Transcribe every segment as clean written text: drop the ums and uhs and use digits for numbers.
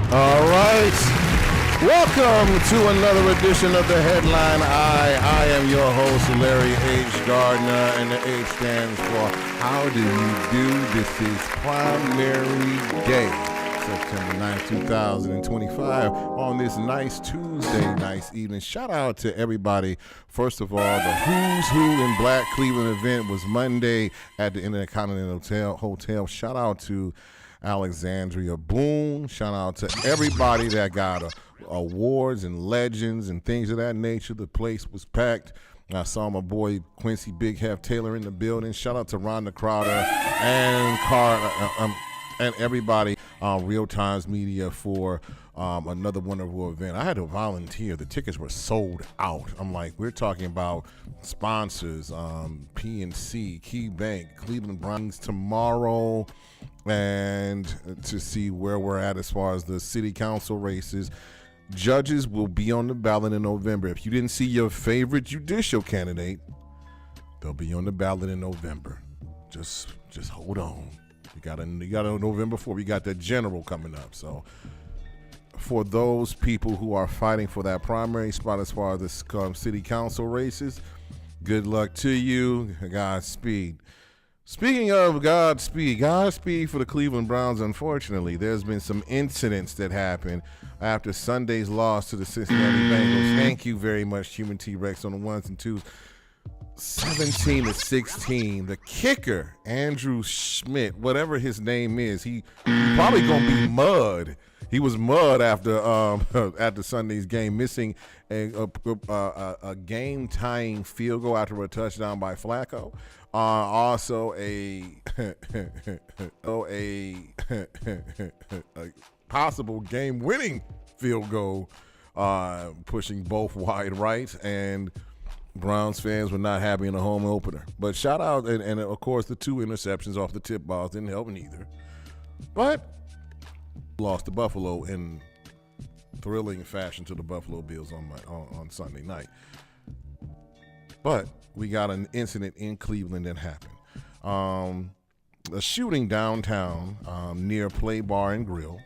All right. Welcome to another edition of the Headline Eye. I am your host, Larry H. Gardner, and the H stands for How Do You Do? This is Primary Day, September 9th, 2025, on this nice Tuesday, nice evening. Shout out to everybody. First of all, the Who's Who in Black Cleveland event was Monday at the Intercontinental Hotel. Shout out to Alexandria Boone. Shout out to everybody that got awards and legends and things of that nature. The place was packed. I saw my boy Quincy Big Hef Taylor in the building. Shout out to Rhonda Crowder and everybody on Real Times Media for another wonderful event. I had to volunteer. The tickets were sold out. I'm like, we're talking about sponsors, PNC, Key Bank, Cleveland Browns tomorrow, and to see where we're at as far as the city council races. Judges will be on the ballot in November. If you didn't see your favorite judicial candidate, they'll be on the ballot in November. Just hold on. You got a November 4th. We got the general coming up. So for those people who are fighting for that primary spot as far as the city council races, good luck to you. Godspeed. Speaking of Godspeed for the Cleveland Browns. Unfortunately, there's been some incidents that happened after Sunday's loss to the Cincinnati Bengals. Thank you very much, Human T-Rex on the ones and twos. 17-16. The kicker, Andrew Schmidt, whatever his name is, he probably gonna be mud. He was mud after Sunday's game, missing a game-tying field goal after a touchdown by Flacco. Also a possible game-winning field goal, pushing both wide right, and Browns fans were not happy in the home opener. But shout out, and of course the two interceptions off the tip balls didn't help neither. But lost to Buffalo in thrilling fashion to the Buffalo Bills on Sunday night. But we got an incident in Cleveland that happened. A shooting downtown near Play Bar and Grill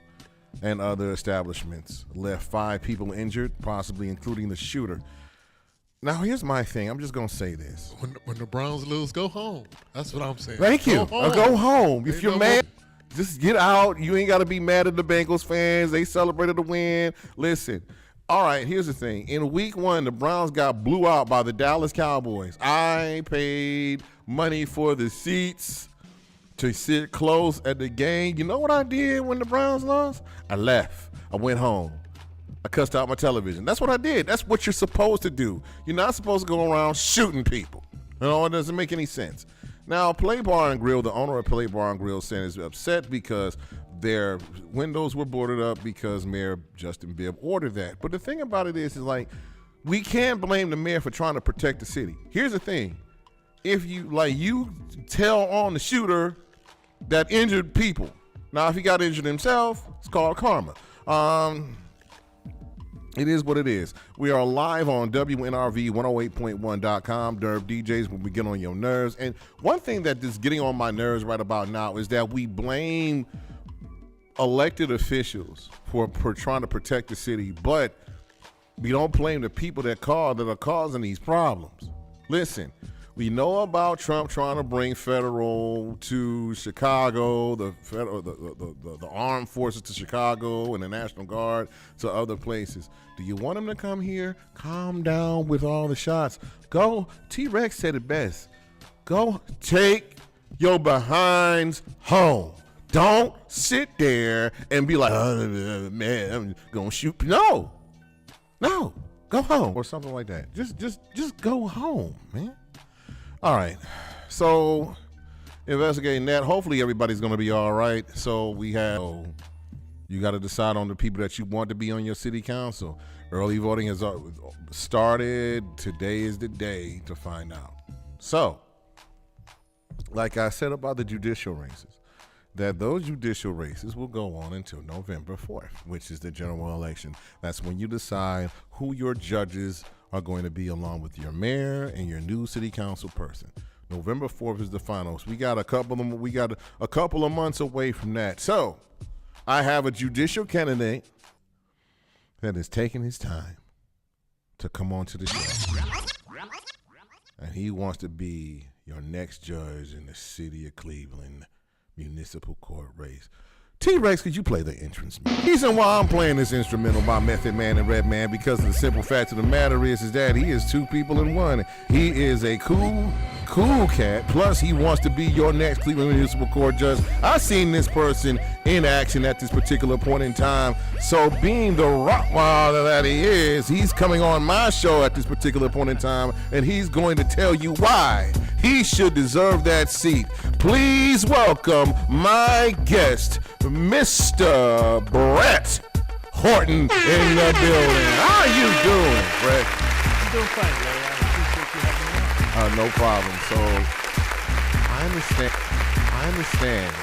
and other establishments left 5 people injured, possibly including the shooter. Now, here's my thing. I'm just going to say this. When the Browns lose, go home. That's what I'm saying. Thank you. Go home. If you're mad, just get out. You ain't got to be mad at the Bengals fans. They celebrated the win. Listen. All right, here's the thing. In week 1, the Browns got blew out by the Dallas Cowboys. I paid money for the seats to sit close at the game. You know what I did when the Browns lost? I left. I went home. I cussed out my television. That's what I did. That's what you're supposed to do. You're not supposed to go around shooting people. You know, it doesn't make any sense. Now, Play Bar and Grill, the owner of Play Bar and Grill, said is upset because their windows were boarded up because Mayor Justin Bibb ordered that. But the thing about it is like, we can't blame the mayor for trying to protect the city. Here's the thing. If you tell on the shooter that injured people. Now, if he got injured himself, it's called karma. It is what it is. We are live on WNRV108.1.com. Derb DJs when we get on your nerves. And one thing that is getting on my nerves right about now is that we blame elected officials for trying to protect the city, but we don't blame the people that are causing these problems. Listen, we know about Trump trying to bring federal to Chicago, the armed forces to Chicago and the National Guard to other places. Do you want him to come here? Calm down with all the shots. Go. T-Rex said it best. Go take your behinds home. Don't sit there and be like, oh, man, I'm going to shoot. No, go home or something like that. Just go home, man. All right, so investigating that. Hopefully everybody's going to be all right. So you got to decide on the people that you want to be on your city council. Early voting has started. Today is the day to find out. So, like I said about the judicial races, that those judicial races will go on until November 4th, which is the general election. That's when you decide who your judges are going to be, along with your mayor and your new city council person. November 4th is the finals. We got a couple of months away from that. So I have a judicial candidate that is taking his time to come on to the show. And he wants to be your next judge in the city of Cleveland municipal court race. T-Rex, could you play the entrance music? The reason why I'm playing this instrumental by Method Man and Redman, because of the simple fact of the matter is that he is two people in one. He is a cool cat, plus he wants to be your next Cleveland Municipal Court judge. I've seen this person in action at this particular point in time, so being the Rottweiler that he is, he's coming on my show at this particular point in time, and he's going to tell you why he should deserve that seat. Please welcome my guest, Mr. Brett Horton in the building. How you doing, Brett? I'm doing fine, Larry. I appreciate you having me on. No problem. So I understand.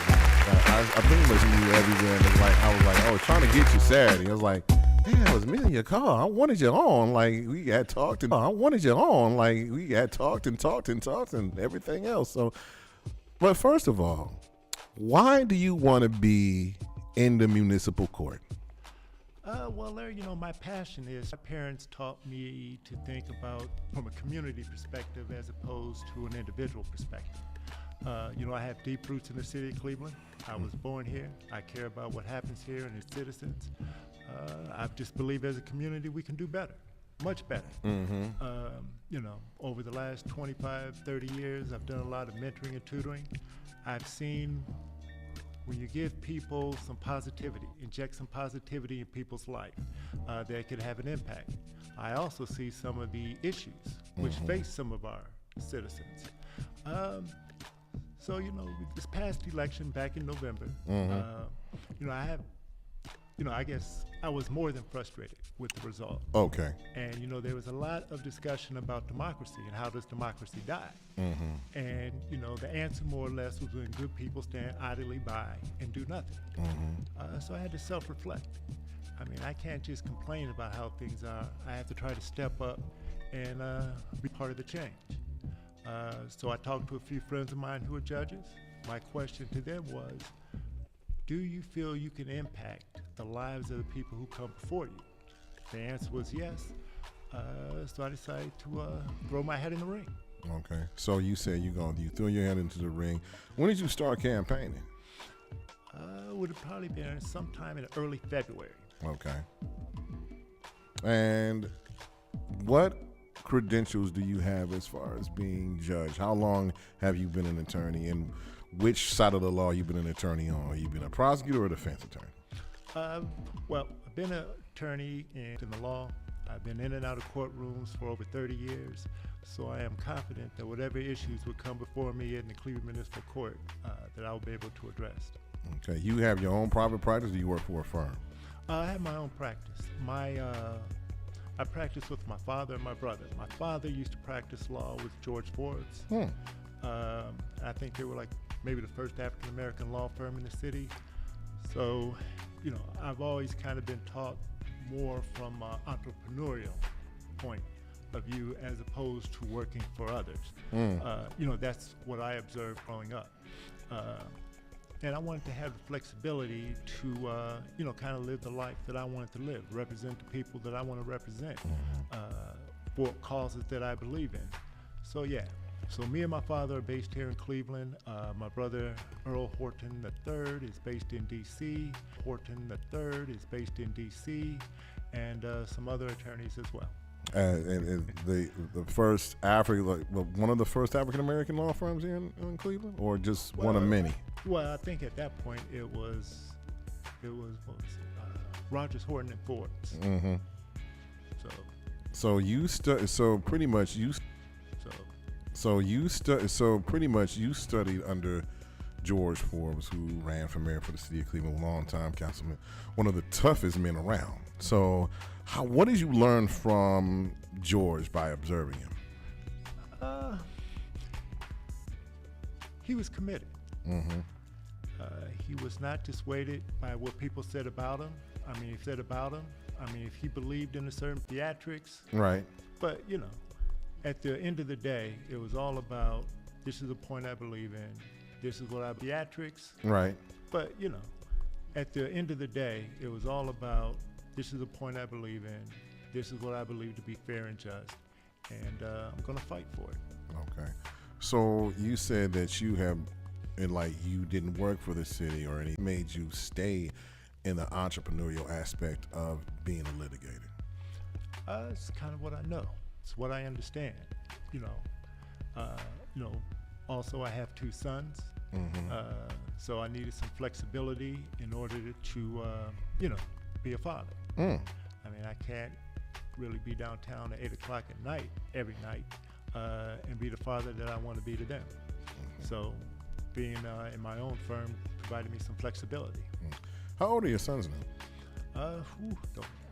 I've been listening to you everywhere, and it's like I was like, I was trying to get you Saturday. I was like, damn, I was missing your call. I wanted you on. Like we had talked, and and everything else. So, but first of all, why do you want to be in the municipal court? Well, Larry, my passion is my parents taught me to think about from a community perspective as opposed to an individual perspective. I have deep roots in the city of Cleveland. I was born here. I care about what happens here and its citizens. I just believe as a community we can do better, much better. Over the last 25, 30 years, I've done a lot of mentoring and tutoring. I've seen when you give people some positivity, inject some positivity in people's life, that could have an impact. I also see some of the issues which face some of our citizens. So, this past election back in November, I guess I was more than frustrated with the result. Okay. And, there was a lot of discussion about democracy and how does democracy die? And, the answer more or less was when good people stand idly by and do nothing. So I had to self-reflect. I mean, I can't just complain about how things are. I have to try to step up and be part of the change. So I talked to a few friends of mine who are judges. My question to them was, do you feel you can impact the lives of the people who come before you? The answer was yes. So I decided to throw my head in the ring. Okay. So you said you threw your head into the ring. When did you start campaigning? Would have probably been sometime in early February. Okay. And what credentials do you have as far as being judge? How long have you been an attorney, and which side of the law you been an attorney on? You been a prosecutor or a defense attorney? Well, I've been an attorney in the law. I've been in and out of courtrooms for over 30 years, so I am confident that whatever issues would come before me in the Cleveland Municipal Court, that I will be able to address. Okay. You have your own private practice, or you work for a firm? I have my own practice. I practice with my father and my brother. My father used to practice law with George Ford's. I think they were like maybe the first African-American law firm in the city. So, I've always kind of been taught more from an entrepreneurial point of view as opposed to working for others. That's what I observed growing up. And I wanted to have the flexibility to, kind of live the life that I wanted to live, represent the people that I want to represent for causes that I believe in. So, yeah. So me and my father are based here in Cleveland. My brother, Earl Horton III, is based in D.C. Horton III is based in D.C. and some other attorneys as well. And the first one of the first African American law firms here in Cleveland, or just one of many? Well, I think at that point it was what was it? Rogers, Horton, and Ford's. So pretty much you studied under George Forbes, who ran for mayor for the city of Cleveland, longtime councilman, one of the toughest men around. So what did you learn from George by observing him? He was committed. He was not dissuaded by what people said about him. If he believed in a certain theatrics. Right. But, at the end of the day, it was all about, this is the point I believe in. This is what I theatrics. Right. But, at the end of the day, it was all about, this is the point I believe in. This is what I believe to be fair and just. And I'm going to fight for it. Okay. So you said that you have, and like you didn't work for the city or anything, made you stay in the entrepreneurial aspect of being a litigator. It's kind of what I know. It's what I understand. You know, also I have 2 sons. So I needed some flexibility in order to you know, be a father. I mean, I can't really be downtown at 8 o'clock at night, every night, and be the father that I want to be to them. So being in my own firm provided me some flexibility. How old are your sons now?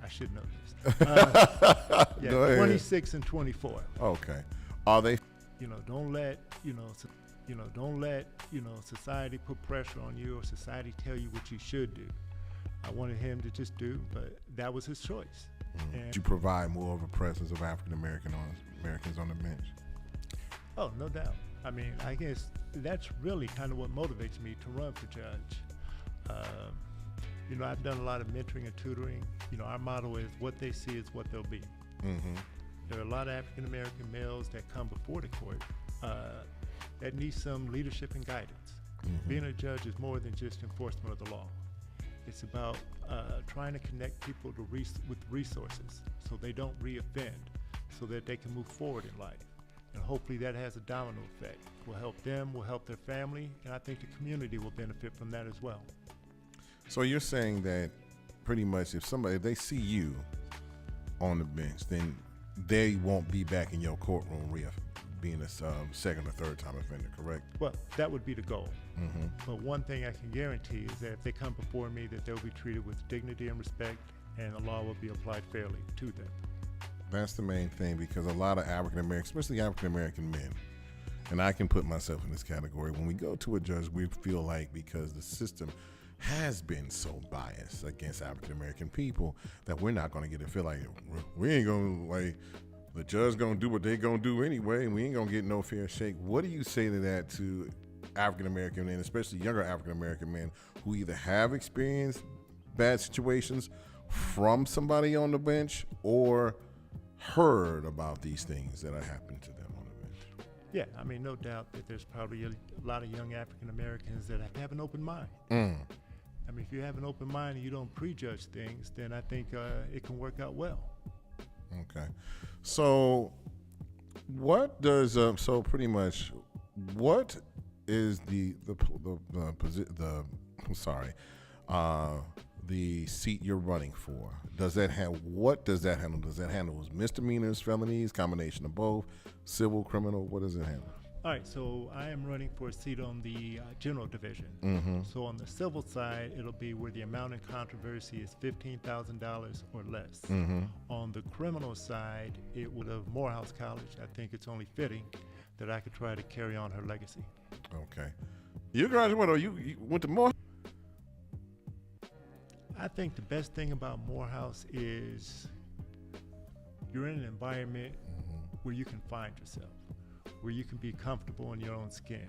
I should know this. Yeah, Go ahead. 26 and 24. Okay. Are they? You know, don't let society put pressure on you or society tell you what you should do. I wanted him to just do, but that was his choice. And Did you provide more of a presence of African Americans on the bench? oh, no doubt. I mean, I guess that's really kind of what motivates me to run for judge. You know, I've done a lot of mentoring and tutoring. You know, our motto is what they see is what they'll be. There are a lot of African American males that come before the court that need some leadership and guidance. Being a judge is more than just enforcement of the law. It's about trying to connect people to with resources so they don't reoffend, so that they can move forward in life. And hopefully that has a domino effect. Will help them, will help their family, and I think the community will benefit from that as well. So you're saying that pretty much if they see you on the bench, then they won't be back in your courtroom being a second or third time offender, correct? Well, that would be the goal. But one thing I can guarantee is that if they come before me, that they'll be treated with dignity and respect, and the law will be applied fairly to them. That's the main thing, because a lot of African Americans, especially African American men, and I can put myself in this category, when we go to a judge, we feel like because the system has been so biased against African American people that we're not going to get it. Feel like we ain't going to, like, the judge going to do what they going to do anyway, and we ain't going to get no fair shake. What do you say to that to African American men, especially younger African American men, who either have experienced bad situations from somebody on the bench or heard about these things that have happened to them on the bench? Yeah, I mean, no doubt that there's probably a lot of young African Americans that have to have an open mind. I mean, if you have an open mind and you don't prejudge things, then I think it can work out well. Okay. So what does so pretty much what is the seat you're running for? Does that have what does that handle? Does that handle misdemeanors, felonies, combination of both, civil, criminal? What does it handle? All right, so I am running for a seat on the general division. So on the civil side, it'll be where the amount in controversy is $15,000 or less. On the criminal side, it would have Morehouse College. I think it's only fitting that I could try to carry on her legacy. Okay. You graduated, or you went to Morehouse? I think the best thing about Morehouse is you're in an environment where you can find yourself, where you can be comfortable in your own skin,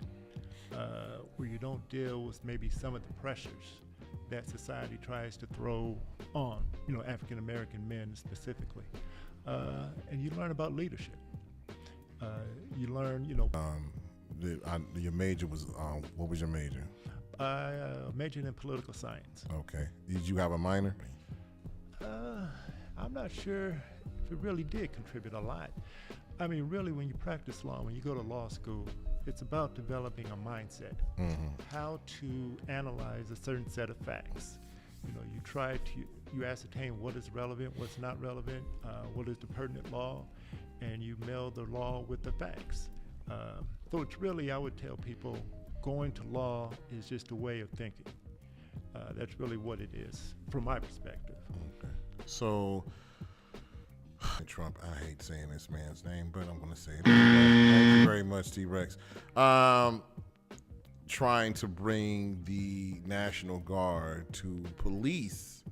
where you don't deal with maybe some of the pressures that society tries to throw on, you know, African American men specifically. And you learn about leadership. You learn, you know. Your major was, what was your major? I majored in political science. Okay. Did you have a minor? I'm not sure if it really did contribute a lot. I mean, really, when you practice law, when you go to law school, it's about developing a mindset, how to analyze a certain set of facts. You know, you ascertain what is relevant, what's not relevant, what is the pertinent law, and you meld the law with the facts. So it's really, I would tell people, going to law is just a way of thinking. That's really what it is, from my perspective. Okay. So, Trump, I hate saying this man's name, but I'm going to say it. Thank you very much, T-Rex. Trying to bring the National Guard to police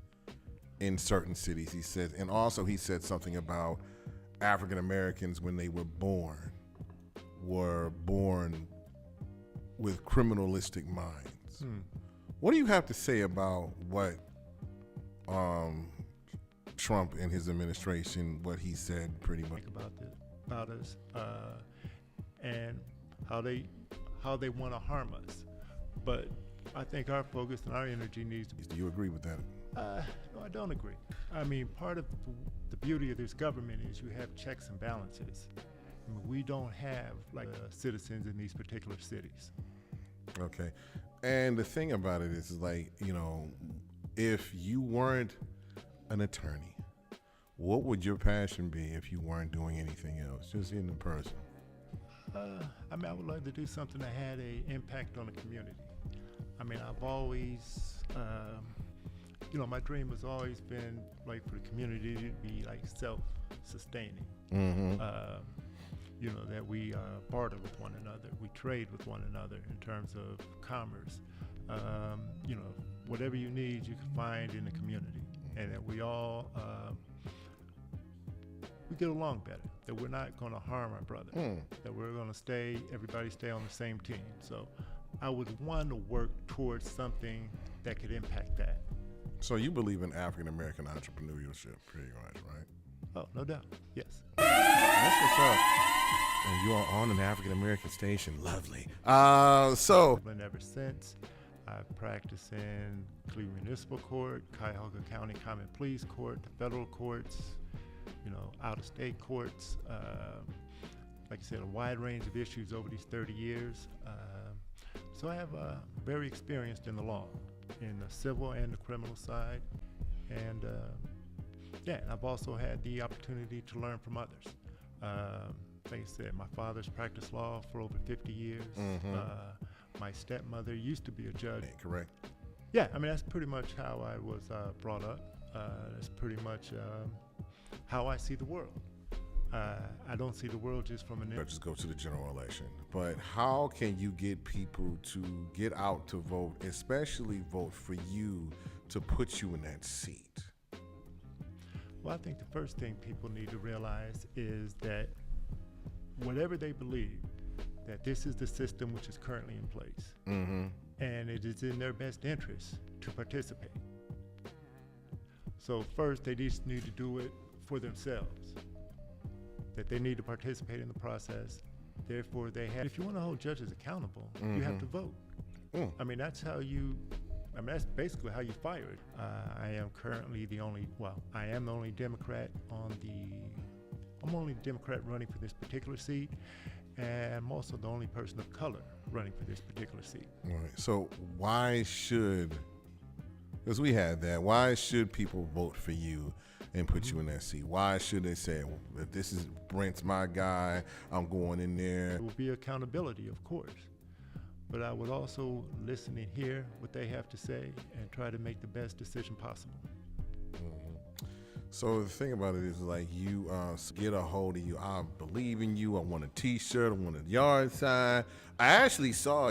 in certain cities, he said. And also he said something about African Americans when they were born with criminalistic minds. What do you have to say about what Trump and his administration, what he said pretty much? About us and how they want to harm us. But I think our focus and our energy needs to be. Do you agree with that? No, I don't agree. I mean, part of the beauty of this government is you have checks and balances. I mean, we don't have like citizens in these particular cities. Okay. And the thing about it is like, you know, if you weren't an attorney, what would your passion be if you weren't doing anything else, just in the person? I mean, I would like to do something that had an impact on the community. I mean, I've always, you know, my dream has always been like for the community to be like self-sustaining. Mm-hmm. You know, that we barter with one another, we trade with one another in terms of commerce. You know, whatever you need, you can find in the community, and that we all we get along better. That we're not going to harm our brother. That we're going to everybody stay on the same team. So, I would want to work towards something that could impact that. So you believe in African American entrepreneurship, pretty much, right? Oh, no doubt. Yes. That's what's up. And you are on an African American station. Lovely. So. And ever since, I've practiced in Cleveland Municipal Court, Cuyahoga County Common Pleas Court, the federal courts, you know, out-of-state courts. Like I said, a wide range of issues over these 30 years. So I have very experienced in the law, in the civil and the criminal side. And yeah, and I've also had the opportunity to learn from others. Like I said, my father's practiced law for over 50 years. Mm-hmm. My stepmother used to be a judge. Correct. Yeah, I mean, that's pretty much how I was brought up. That's pretty much how I see the world. I don't see the world just from Let's just go to the general election. But how can you get people to get out to vote, especially vote for you to put you in that seat? Well, I think the first thing people need to realize is that whatever they believe, that this is the system which is currently in place. Mm-hmm. And it is in their best interest to participate. So first, they just need to do it for themselves. That they need to participate in the process. Therefore, if you want to hold judges accountable, you have to vote. I mean, that's how that's basically how you fire it. I am currently I am the only Democrat I'm only the Democrat running for this particular seat, and I'm also the only person of color running for this particular seat. All right. So why should people vote for you and put you in that seat? Why should they say, well, if this is Brent's my guy, I'm going in there? There will be accountability, of course. But I would also listen and hear what they have to say and try to make the best decision possible. Mm-hmm. So the thing about it is, like, you get a hold of you. I believe in you. I want a T-shirt. I want a yard sign. I actually saw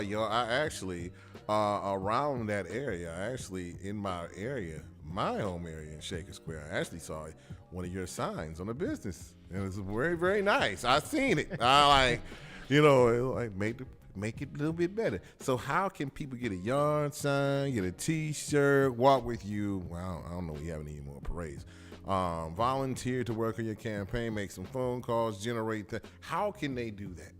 around that area, in my area, my home area in Shaker Square, I actually saw one of your signs on a business. And it was very, very nice. I seen it. I make it a little bit better. So how can people get a yard sign, get a T-shirt, walk with you? Well, I don't know if we have any more parades. Volunteer to work on your campaign, make some phone calls, generate that. How can they do that?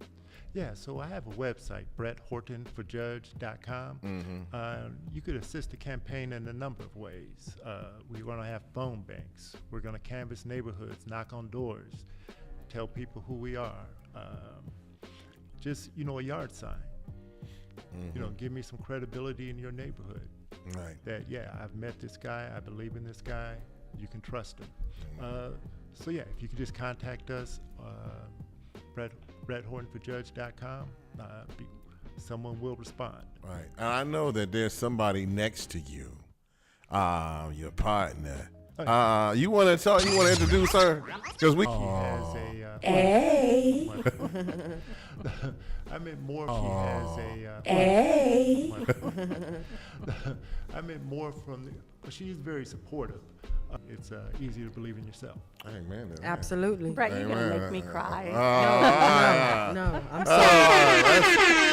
Yeah, so I have a website, BrettHortonForJudge.com. Mm-hmm. You could assist the campaign in a number of ways. We're going to have phone banks. We're going to canvass neighborhoods, knock on doors, tell people who we are. Just, a yard sign. Mm-hmm. Give me some credibility in your neighborhood. Right. That, I've met this guy. I believe in this guy. You can trust him. So if you could just contact us, BrettHortonForJudge.com, someone will respond. Right. And I know that there's somebody next to you, your partner. You want to introduce her? Because we. She has a. Hey. I meant more. She has a. Hey. I meant more from. She's very supportive It's easy to believe in yourself. Amen. Absolutely. Brett, you're going to make me cry. No, I'm sorry.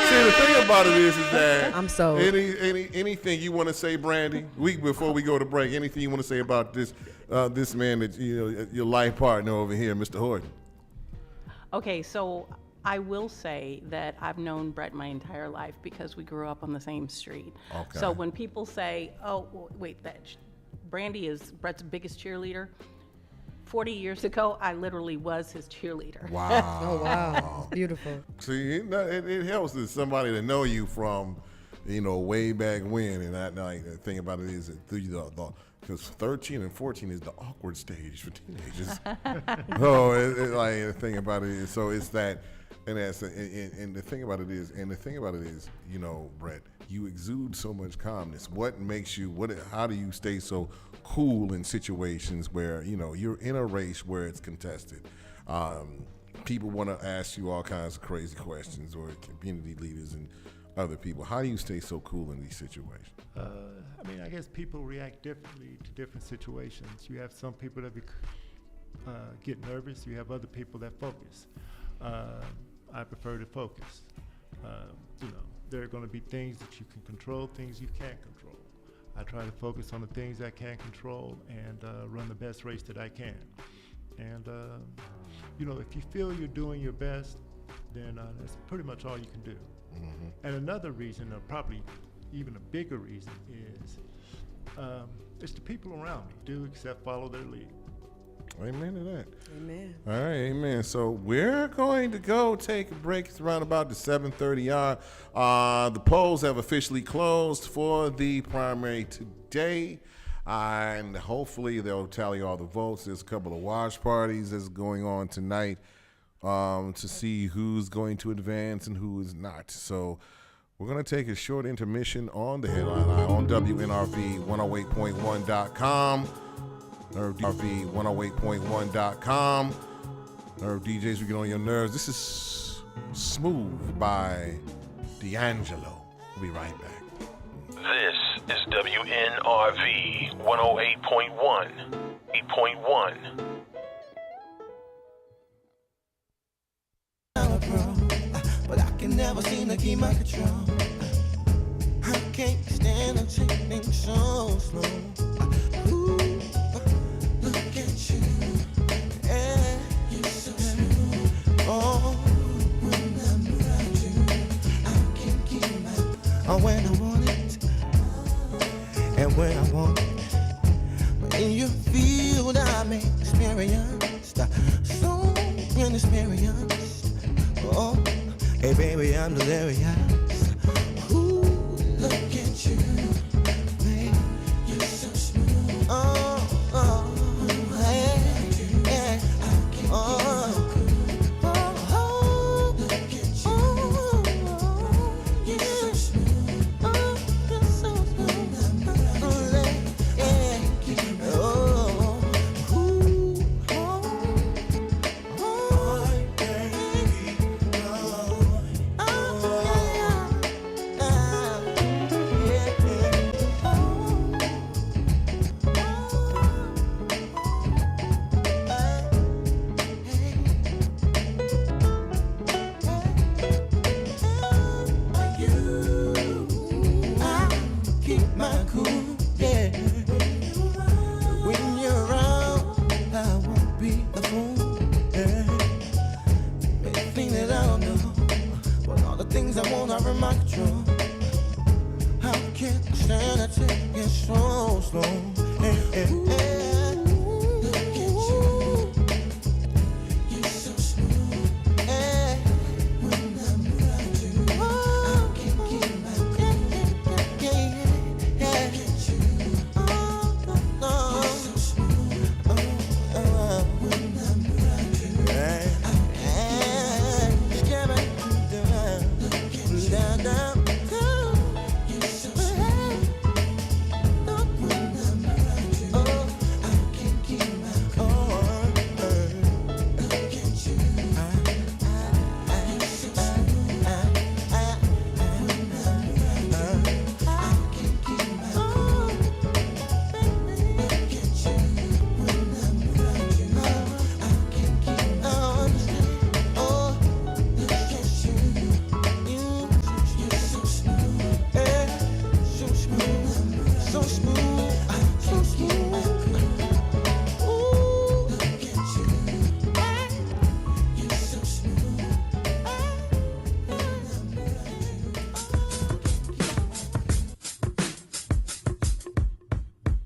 See, the thing about it is that I'm so. anything you want to say, Brandy? Before we go to break, anything you want to say about this this man that your life partner over here, Mr. Horton? Okay, so I will say that I've known Brett my entire life because we grew up on the same street. Okay. So when people say, "Oh, wait, Brandy is Brett's biggest cheerleader," 40 years ago, I literally was his cheerleader. Wow. Oh wow, it's beautiful. See, it helps to somebody to know you from, way back when, and the thing about it is that because 13 and 14 is the awkward stage for teenagers. The thing about it is, so it's that, and the thing about it is, Brett, you exude so much calmness. What makes you? How do you stay so cool in situations where you're in a race where it's contested? People want to ask you all kinds of crazy questions, or community leaders and other people. How do you stay so cool in these situations? I guess people react differently to different situations. You have some people that get nervous. You have other people that focus. I prefer to focus. There are going to be things that you can control, things you can't control. I try to focus on the things I can control and run the best race that I can. And, if you feel you're doing your best, then that's pretty much all you can do. Mm-hmm. And another reason, or probably even a bigger reason, is it's the people around me. Do except follow their lead. Amen to that. Amen. All right, amen. So we're going to go take a break. It's around about the 7:30 hour. The polls have officially closed for the primary today. And hopefully they'll tally all the votes. There's a couple of watch parties that's going on tonight to see who's going to advance and who is not. So we're going to take a short intermission on the Headline Line on WNRV108.1.com. RV108.1.com. DJs, we get on your nerves. This is Smooth by D'Angelo. We'll be right back. This is WNRV 108.1, 8.1. But I can never seem to keep my control. I can't stand to take things so slow. Ooh, look at you, yeah, you're so smooth. Oh, when I'm around you, I can keep my. Oh, when I want it, and when I want it. When you feel that I'm experienced, so inexperienced. Oh, hey baby, I'm delirious. Ooh, look at you, babe, you're so smooth. Oh, hey, yeah, oh, look at you, you're so smooth. Oh, you're so smooth. Yeah,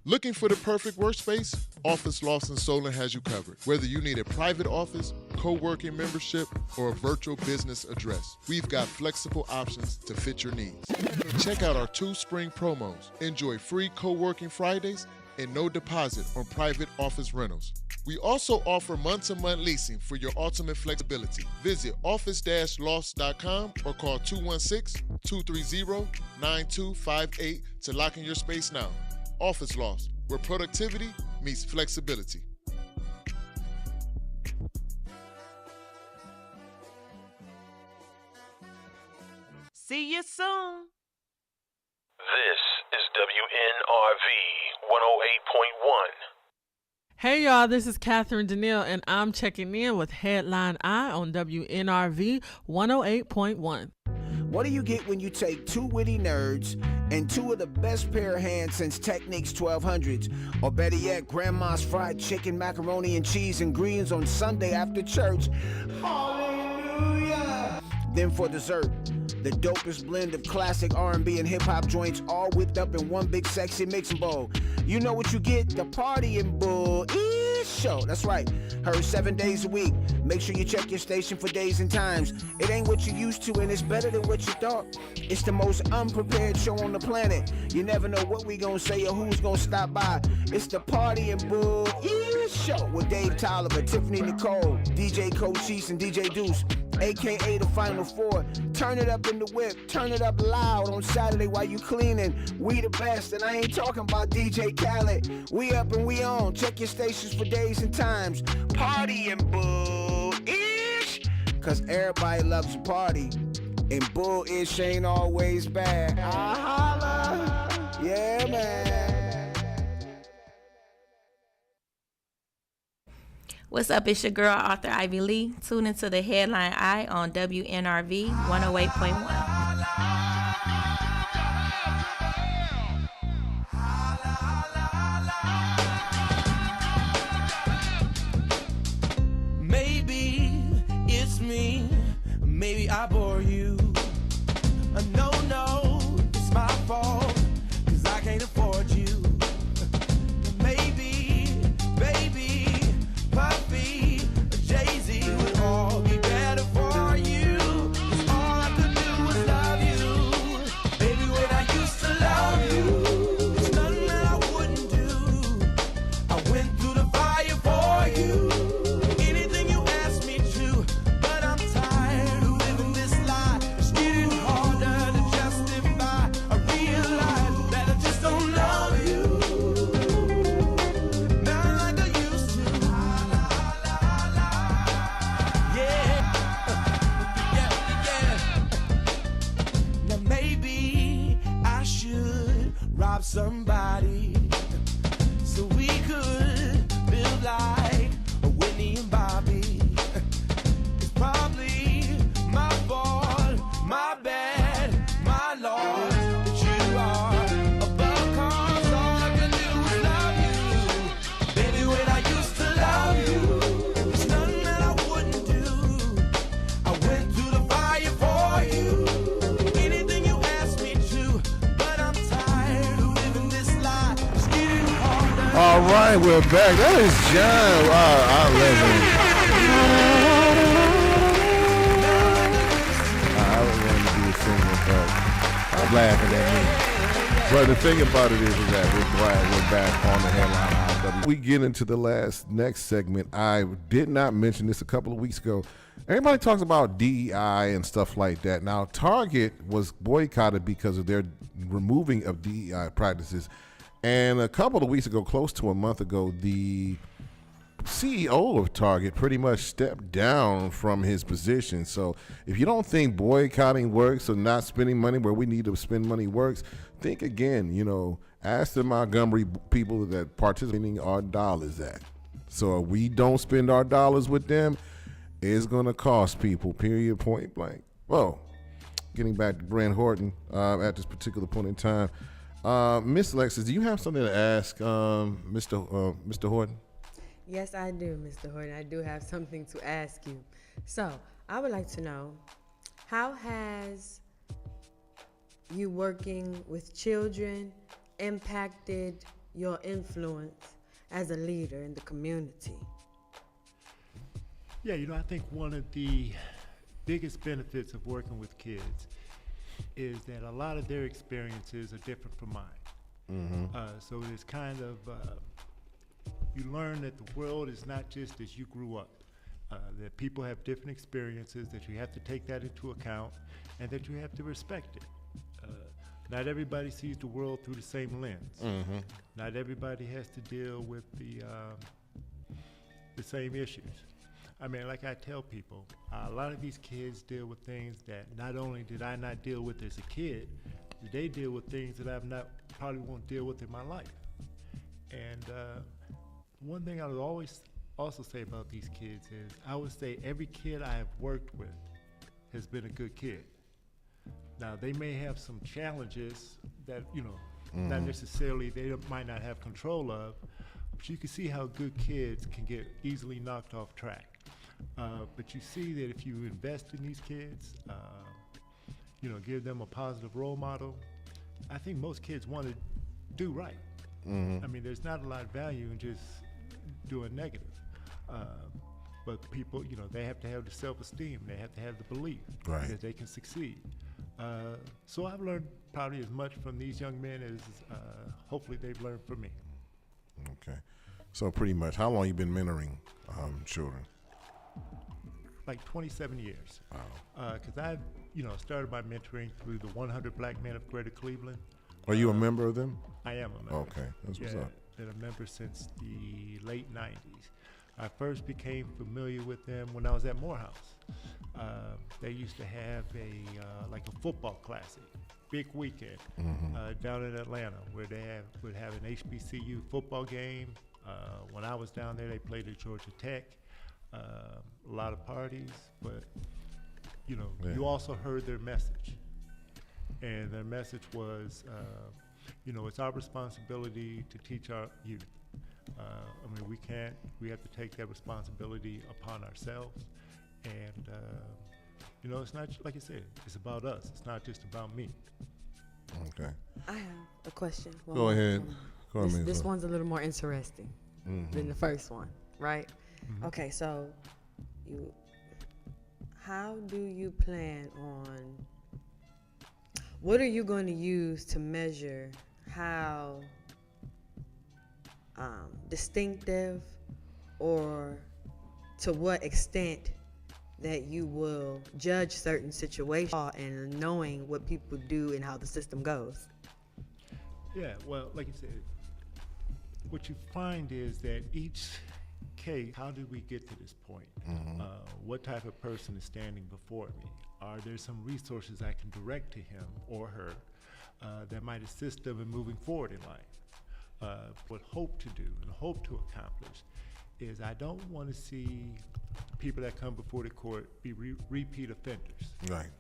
Looking for the perfect workspace? Office Loft in Solon has you covered. Whether you need a private office, co-working membership, or a virtual business address, we've got flexible options to fit your needs. Check out our 2 spring promos. Enjoy free co-working Fridays and no deposit on private office rentals. We also offer month-to-month leasing for your ultimate flexibility. Visit office-lofts.com or call 216-230-9258 to lock in your space now. Office Lofts, where productivity meets flexibility. See you soon. This is WNRV 108.1. Hey y'all, this is Catherine Danielle, and I'm checking in with Headline Eye on WNRV 108.1. What do you get when you take 2 witty nerds and 2 of the best pair of hands since Techniques 1200s? Or better yet, Grandma's fried chicken, macaroni and cheese, and greens on Sunday after church. Hallelujah! Then for dessert, the dopest blend of classic R&B and hip-hop joints all whipped up in one big sexy mixing bowl. You know what you get? The Party and Bull Show. That's right. Heard 7 days a week. Make sure you check your station for days and times. It ain't what you used to, and it's better than what you thought. It's the most unprepared show on the planet. You never know what we gonna say or who's gonna stop by. It's the Party and Bull Show with Dave Tolliver, Tiffany Nicole, DJ Cochise, and DJ Deuce, aka the Final Four. Turn it up in the whip, turn it up loud on Saturday while you cleaning. We the best, and I ain't talking about DJ Khaled. We up and we on. Check your stations for days and times. Party and Bull-ish, cause everybody loves a party, and Bull-ish ain't always bad. Holla, yeah man. What's up? It's your girl, Arthur Ivy Lee. Tune into the Headline Eye on WNRV 108.1. Maybe it's me, maybe I bore you. No, it's my fault, cause I can't afford you. Maybe, baby, Puffy, Jay-Z would all be better for you. Cause all I could do was love you. Baby, when I used to love you, there's nothing that I wouldn't do. I went through the fire for you. Anything you asked me to, but I'm tired of living this lie. It's getting harder to justify. I realize that I just don't love you. Not like I used to. Yeah. Now maybe I should rob somebody so we could build like Whitney and Bobby. It's probably my fault, my bad, my loss that you are above, cause all I can do is love you. Baby, when I used to love you, there's nothing that I wouldn't do. I went through the fire for you. Anything you asked me to, but I'm tired of living this lie. It's getting harder. All right, we're back. That is John. I love him. I don't want to be a singer, but I'm laughing at me. But the thing about it is that we're glad we're back on the Headline IW. We get into the next segment. I did not mention this a couple of weeks ago. Everybody talks about DEI and stuff like that. Now, Target was boycotted because of their removing of DEI practices. And a couple of weeks ago, close to a month ago, the CEO of Target pretty much stepped down from his position. So if you don't think boycotting works or not spending money where we need to spend money works, think again. Ask the Montgomery people that participating our dollars at. So if we don't spend our dollars with them, it's going to cost people, period, point blank. Well, getting back to Brand Horton at this particular point in time. Miss Alexis, do you have something to ask Mr. Horton? Yes, I do, Mr. Horton. I do have something to ask you. So, I would like to know, how has you working with children impacted your influence as a leader in the community? Yeah, I think one of the biggest benefits of working with kids is that a lot of their experiences are different from mine. So it's kind of, you learn that the world is not just as you grew up, that people have different experiences, that you have to take that into account, and that you have to respect it. Not everybody sees the world through the same lens. Not everybody has to deal with the same issues. I mean, like I tell people, a lot of these kids deal with things that not only did I not deal with as a kid, they deal with things that probably won't deal with in my life. And one thing I would always also say about these kids is, I would say every kid I have worked with has been a good kid. Now, they may have some challenges that, not necessarily might not have control of, but you can see how good kids can get easily knocked off track. But you see that if you invest in these kids, give them a positive role model, I think most kids want to do right. I mean, there's not a lot of value in just doing negative. But people, they have to have the self-esteem, they have to have the belief that they can succeed. So I've learned probably as much from these young men as hopefully they've learned from me. Okay. So pretty much, how long you been mentoring children? Like 27 years. Wow. Because I've, started my mentoring through the 100 Black Men of Greater Cleveland. Are you a member of them? I am a member. Okay, that's what's up. Been a member since the late 90s. I first became familiar with them when I was at Morehouse. They used to have like a football classic, big weekend, down in Atlanta, where they would have an HBCU football game. When I was down there, they played at Georgia Tech. A lot of parties, but you also heard their message, and their message was, it's our responsibility to teach our youth. I mean, we have to take that responsibility upon ourselves, and it's not, like I said, it's about us. It's not just about me. Okay. I have a question. Go ahead. This one's a little more interesting than the first one, right? Okay, so how do you plan on, what are you going to use to measure how distinctive, or to what extent that you will judge certain situations and knowing what people do and how the system goes? Yeah, well, like you said, what you find is that each case, how did we get to this point? What type of person is standing before me? Are there some resources I can direct to him or her that might assist them in moving forward in life? What hope to do and hope to accomplish is, I don't want to see people that come before the court be repeat offenders. Right.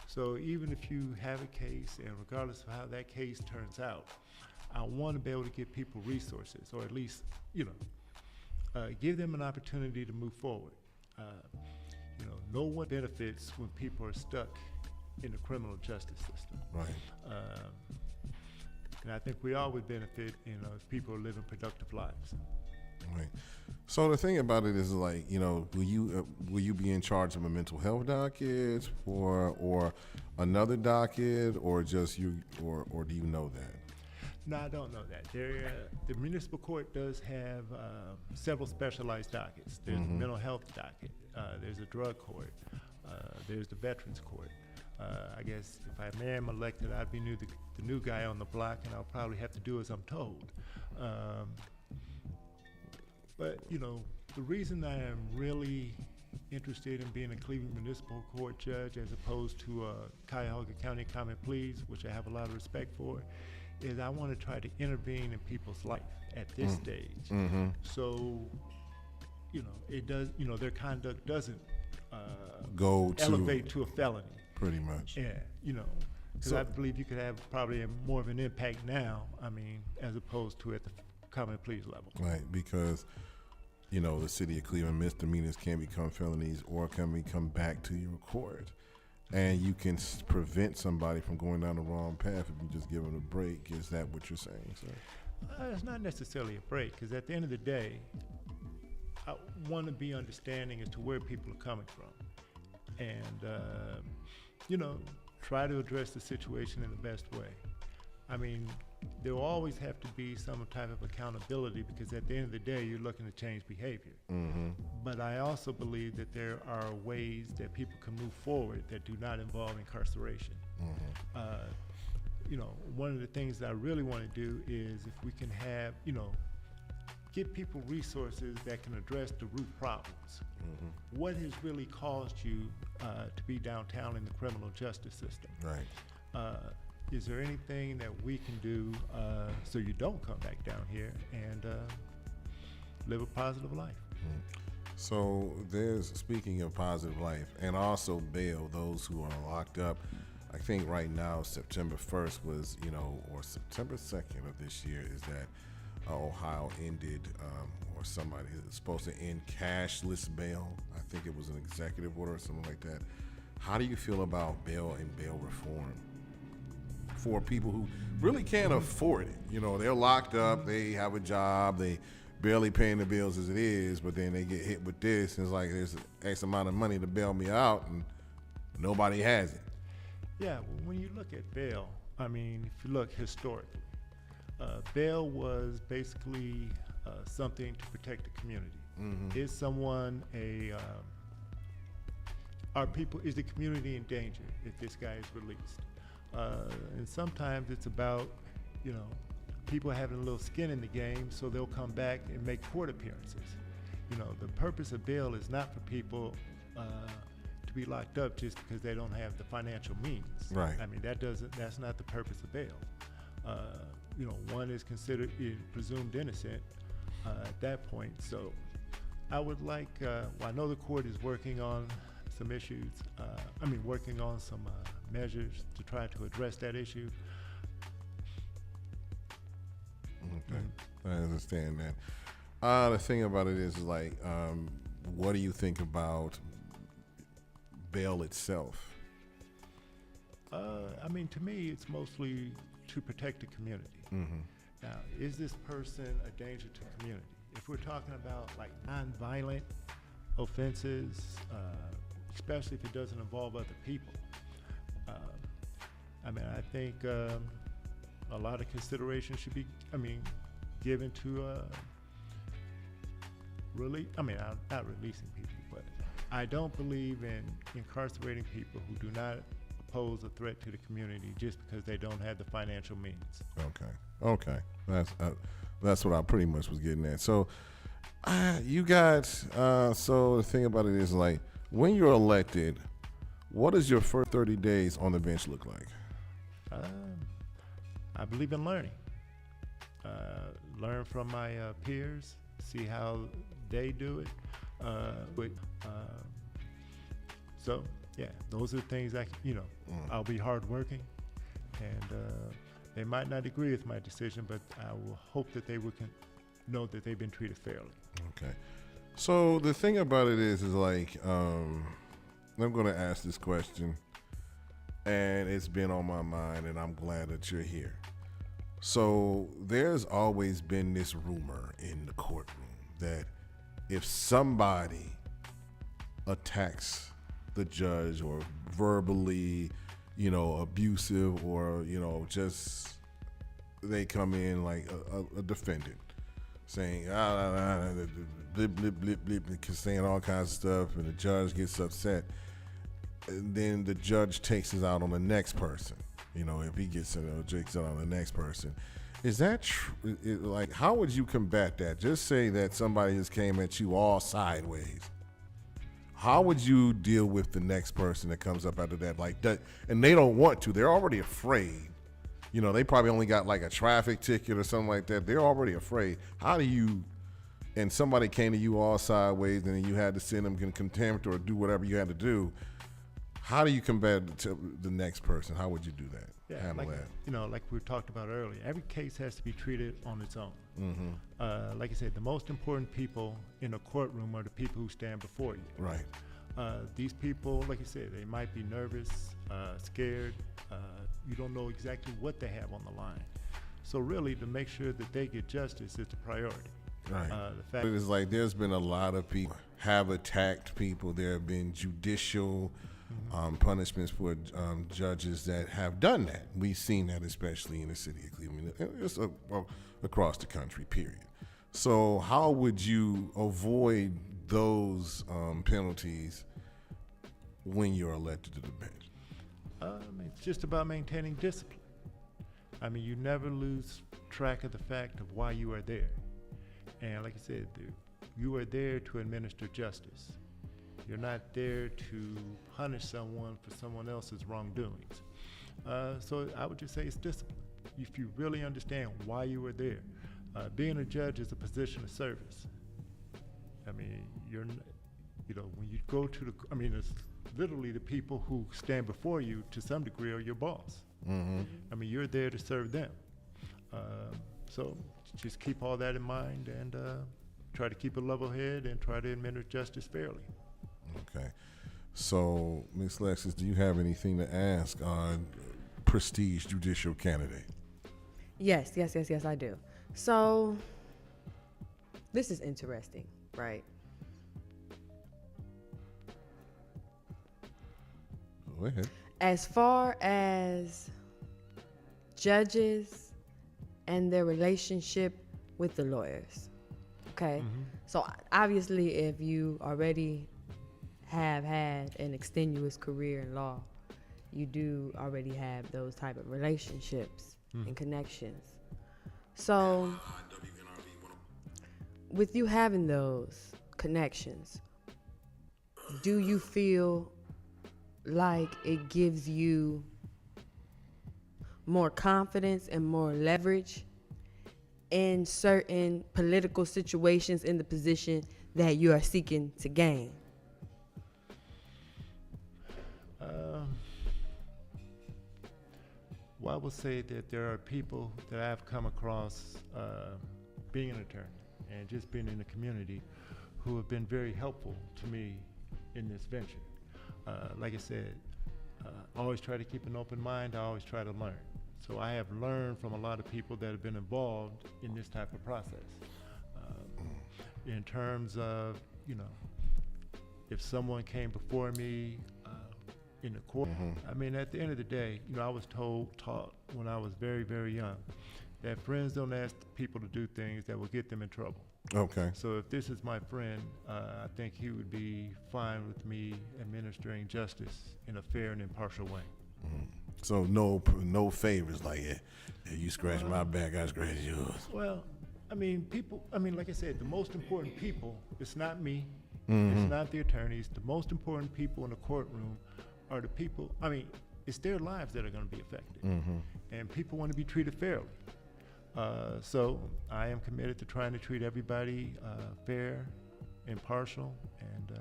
So even if you have a case, and regardless of how that case turns out, I want to be able to give people resources, or at least, give them an opportunity to move forward. No one benefits when people are stuck in the criminal justice system. Right. And I think we all would benefit, if people are living productive lives. Right. So the thing about it is, like, will you be in charge of a mental health docket or another docket, or just you, or do you know that? No, I don't know that. The municipal court does have several specialized dockets. There's a mental health docket. There's a drug court. There's the veterans court. I guess if I am elected, I'd be the new guy on the block, and I'll probably have to do as I'm told. But the reason I am really interested in being a Cleveland Municipal Court judge as opposed to Cuyahoga County Common Pleas, which I have a lot of respect for, is I want to try to intervene in people's life at this stage. So, it does, their conduct doesn't elevate to a felony. Pretty much. Yeah, because I believe you could have probably more of an impact now, as opposed to at the common pleas level. Right, because, the city of Cleveland, misdemeanors can become felonies or can become back to your court. And you can prevent somebody from going down the wrong path if you just give them a break. Is that what you're saying, sir? It's not necessarily a break, because at the end of the day, I want to be understanding as to where people are coming from, and try to address the situation in the best way. I mean, there will always have to be some type of accountability, because at the end of the day, you're looking to change behavior. But I also believe that there are ways that people can move forward that do not involve incarceration. One of the things that I really want to do is if we can have, give people resources that can address the root problems. What has really caused you to be downtown in the criminal justice system? Right. Is there anything that we can do so you don't come back down here and live a positive life? So speaking of positive life and also bail those who are locked up. I think right now September 1st was, or September 2nd of this year is that Ohio ended, or somebody is supposed to end cashless bail. I think it was an executive order or something like that. How do you feel about bail and bail reform for people who really can't afford it? They're locked up, they have a job, they barely paying the bills as it is, but then they get hit with this, and it's like there's X amount of money to bail me out, and nobody has it. Yeah, well, when you look at bail, I mean, if you look historically, bail was basically something to protect the community. Is someone is the community in danger if this guy is released? And sometimes it's about, people having a little skin in the game, so they'll come back and make court appearances. The purpose of bail is not for people to be locked up just because they don't have the financial means. Right. I mean, that's not the purpose of bail. One is considered presumed innocent at that point. So I would like, I know the court is working on some issues, working on some measures to try to address that issue. Okay, I understand that. The thing about it is what do you think about bail itself? To me, it's mostly to protect the community. Now, is this person a danger to the community? If we're talking about nonviolent offenses, especially if it doesn't involve other people, I think a lot of consideration should be, given to not releasing people, but I don't believe in incarcerating people who do not pose a threat to the community just because they don't have the financial means. Okay, that's what I pretty much was getting at. So you got so the thing about it is when you're elected, what does your first 30 days on the bench look like? I believe in learning. Learn from my peers, see how they do it. So yeah, those are the things I'll be hardworking, and they might not agree with my decision, but I will hope that they will know that they've been treated fairly. Okay. So the thing about it is I'm going to ask this question, and it's been on my mind, and I'm glad that you're here. So there's always been this rumor in the courtroom that if somebody attacks the judge or verbally, abusive, or, just they come in like a defendant saying, blip, blip, blip, blip, saying all kinds of stuff, and the judge gets upset. And then the judge takes it out on the next person. If he gets takes it on the next person. Is that how would you combat that? Just say that somebody just came at you all sideways. How would you deal with the next person that comes up after that? And they don't want to. They're already afraid. They probably only got a traffic ticket or something like that. They're already afraid. How do you, and somebody came to you all sideways and then you had to send them in contempt or do whatever you had to do. How do you combat the next person? How would you do that? Yeah, handle that? Like we talked about earlier, every case has to be treated on its own. Like I said, the most important people in a courtroom are the people who stand before you. Right. These people, like I said, they might be nervous, scared. You don't know exactly what they have on the line. So really, to make sure that they get justice is the priority. Right. The fact It is like there's been a lot of people have attacked people. There have been judicial punishments for judges that have done that. We've seen that, especially in the city of Cleveland. It's across the country, period. So how would you avoid those penalties when you're elected to the bench? It's just about maintaining discipline. I mean, you never lose track of the fact of why you are there. And like I said, you are there to administer justice. You're not there to punish someone for someone else's wrongdoings. So I would just say it's discipline. If you really understand why you are there. Being a judge is a position of service. I mean, when you go to it's literally the people who stand before you to some degree are your boss. I mean, you're there to serve them. So just keep all that in mind and try to keep a level head and try to administer justice fairly. Okay. So, Ms. Lexis, do you have anything to ask on prestige judicial candidate? Yes, I do. So, this is interesting, right? Go ahead. As far as judges and their relationship with the lawyers, okay? So, obviously, if you already have had an extenuous career in law, you do already have those type of relationships and connections. So, with you having those connections, do you feel like it gives you more confidence and more leverage in certain political situations in the position that you are seeking to gain? Well, I will say that there are people that I've come across being an attorney and just being in the community who have been very helpful to me in this venture. Like I said, I always try to keep an open mind. I always try to learn. So I have learned from a lot of people that have been involved in this type of process. In terms of, if someone came before me in the court, I mean, at the end of the day, I was taught when I was very, very young that friends don't ask people to do things that will get them in trouble. Okay. So if this is my friend, I think he would be fine with me administering justice in a fair and impartial way. So no favors like, yeah, you scratch my back, I scratch yours. Well, like I said, the most important people, it's not me, it's not the attorneys. The most important people in the courtroom are the people, it's their lives that are going to be affected. And people want to be treated fairly. So I am committed to trying to treat everybody fair, impartial, and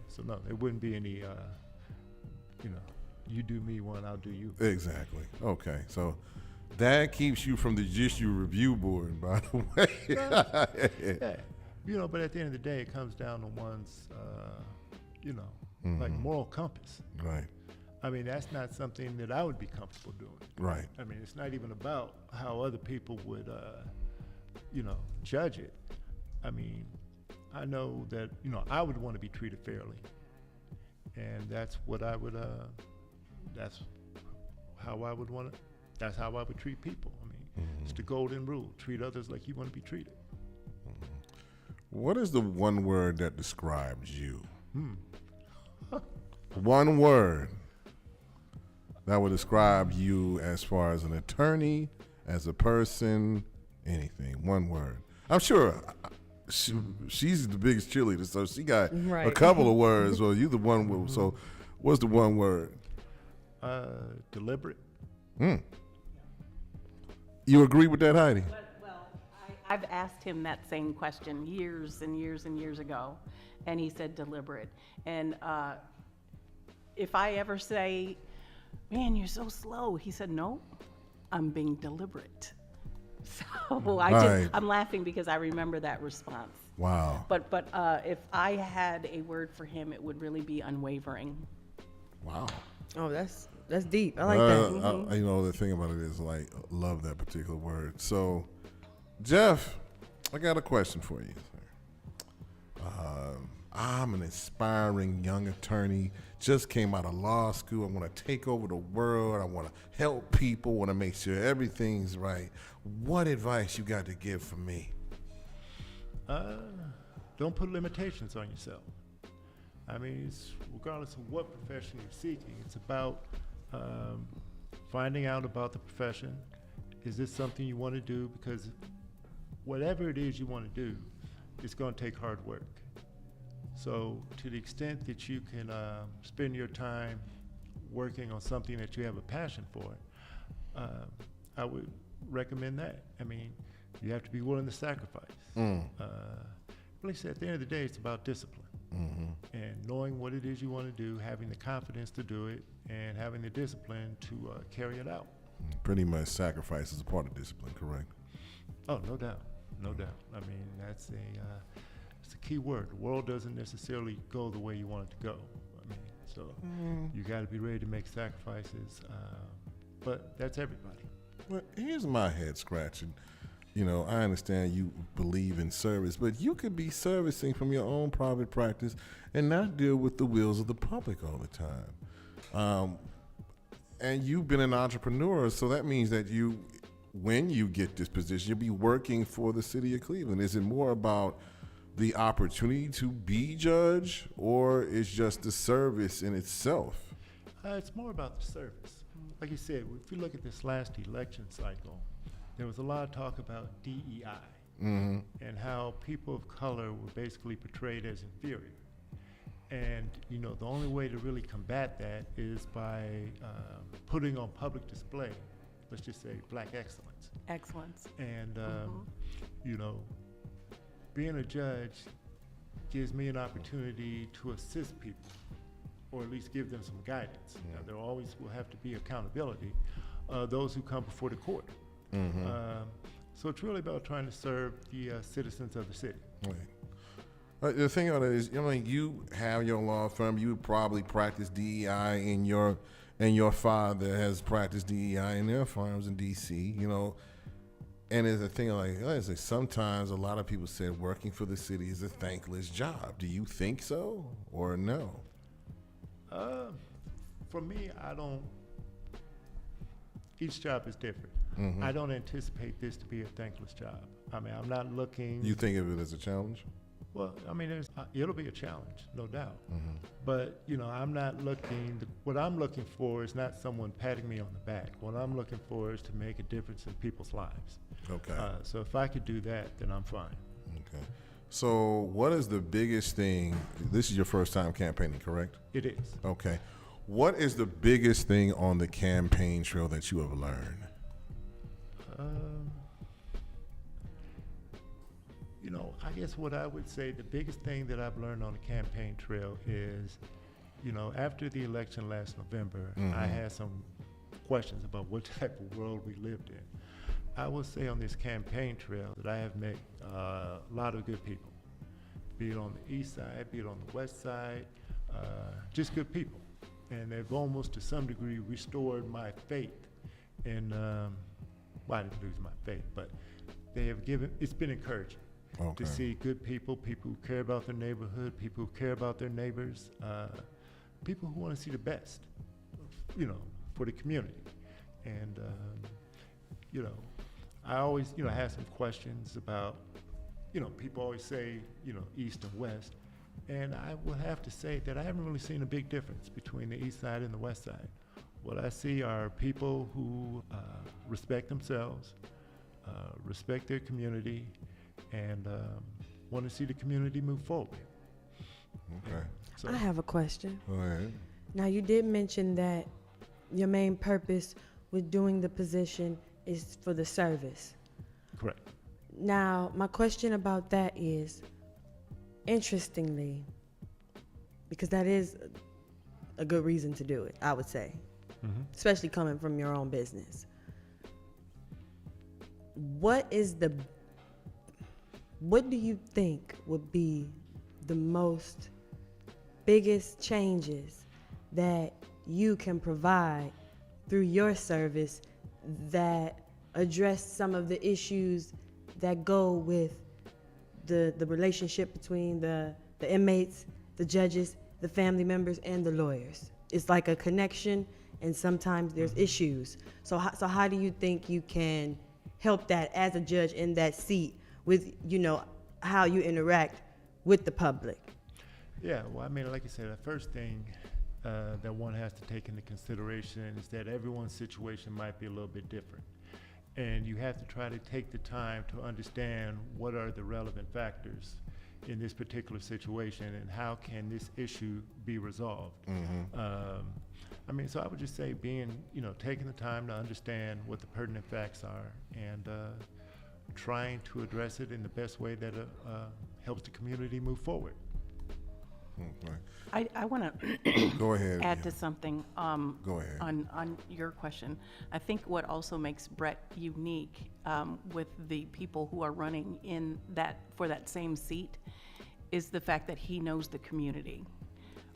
so no, there wouldn't be any, you do me one, I'll do you. Exactly. Okay, so that keeps you from the Judicial Review Board, by the way. Yeah. But at the end of the day, it comes down to one's, like moral compass. Right. That's not something that I would be comfortable doing. Right. It's not even about how other people would, judge it. I know that, I would want to be treated fairly. And that's what I would, that's how I would want to, that's how I would treat people. It's the golden rule. Treat others like you want to be treated. What is the one word that describes you? One word that would describe you as far as an attorney, as a person, anything. One word. I'm sure she's the biggest cheerleader, so she got a couple of words. Well, you the one. So, what's the one word? Deliberate. You agree with that, Heidi? Well, I've asked him that same question years and years and years ago, and he said deliberate. And if I ever say, man, you're so slow, he said, no, I'm being deliberate. So I'm laughing because I remember that response. Wow. But if I had a word for him, it would really be unwavering. Wow. Oh, that's That's deep. I like that. You know, the thing about it is, like, love that particular word. So, Jeff, I got a question for you. I'm an aspiring young attorney, just came out of law school. I want to take over the world. I want to help people, want to make sure everything's right. What advice you got to give for me? Don't put limitations on yourself. I mean, it's, regardless of what profession you're seeking, it's about finding out about the profession. Is this something you want to do? Because whatever it is you want to do, it's going to take hard work. So to the extent that you can spend your time working on something that you have a passion for, I would recommend that. I mean, you have to be willing to sacrifice. Like I said, at the end of the day, it's about discipline. And knowing what it is you want to do, having the confidence to do it, and having the discipline to carry it out. Pretty much sacrifice is a part of discipline, correct? Oh, no doubt. No doubt. I mean, that's it's a key word. The world doesn't necessarily go the way you want it to go. I mean, so you got to be ready to make sacrifices. But that's everybody. Well, here's my head scratching. You know, I understand you believe in service, but you could be servicing from your own private practice and not deal with the wills of the public all the time. And you've been an entrepreneur, so that means that when you get this position, you'll be working for the city of Cleveland. Is it more about the opportunity to be judge, or is just the service in itself? It's more about the service. Like you said, if you look at this last election cycle, there was a lot of talk about DEI and how people of color were basically portrayed as inferior. And, you know, the only way to really combat that is by putting on public display, let's just say, Black excellence. Excellence. And, you know, being a judge gives me an opportunity to assist people, or at least give them some guidance. Now, there always will have to be accountability, those who come before the court. So it's really about trying to serve the citizens of the city. Right. The thing about it is, I mean, you have your law firm. You probably practice DEI and your father has practiced DEI in their firms in D.C. You know, and there's a thing like sometimes a lot of people said working for the city is a thankless job. Do you think so or no? For me, I don't. Each job is different. I don't anticipate this to be a thankless job. I mean, I'm not looking. You think of it as a challenge? Well, I mean, it'll be a challenge, no doubt. But, you know, I'm not looking, what I'm looking for is not someone patting me on the back. What I'm looking for is to make a difference in people's lives. Okay. So if I could do that, then I'm fine. Okay. So what is the biggest thing? This is your first time campaigning, correct? It is. Okay. What is the biggest thing on the campaign trail that you have learned? You know, I guess what I would say, the biggest thing that I've learned on the campaign trail is, you know, after the election last November, I had some questions about what type of world we lived in. I will say on this campaign trail that I have met a lot of good people, be it on the east side, be it on the west side, just good people. And they've almost to some degree restored my faith in, well, I didn't lose my faith, but they have given, it's been encouraging. Okay. To see good people, people who care about their neighborhood, people who care about their neighbors, people who want to see the best, you know, for the community. And, you know, I always, you know, have some questions about, you know, people always say, you know, east and west. And I would have to say that I haven't really seen a big difference between the east side and the west side. What I see are people who respect themselves, respect their community, and want to see the community move forward. Okay. So, I have a question. Go ahead. Now, you did mention that your main purpose with doing the position is for the service. correct. Now, my question about that is, interestingly, because that is a good reason to do it, I would say, especially coming from your own business. What do you think would be the biggest changes that you can provide through your service that address some of the issues that go with the relationship between the inmates, the judges, the family members, and the lawyers. It's like a connection, and sometimes there's issues. So how do you think you can help that as a judge in that seat with, how you interact with the public? Yeah, well, I mean, like I said, the first thing that one has to take into consideration is that everyone's situation might be a little bit different. And you have to try to take the time to understand what are the relevant factors in this particular situation and how can this issue be resolved. I mean, so I would just say taking the time to understand what the pertinent facts are and trying to address it in the best way that helps the community move forward. I want to Go ahead. add to something Go ahead. on your question. I think what also makes Brett unique with the people who are running for that same seat is the fact that he knows the community.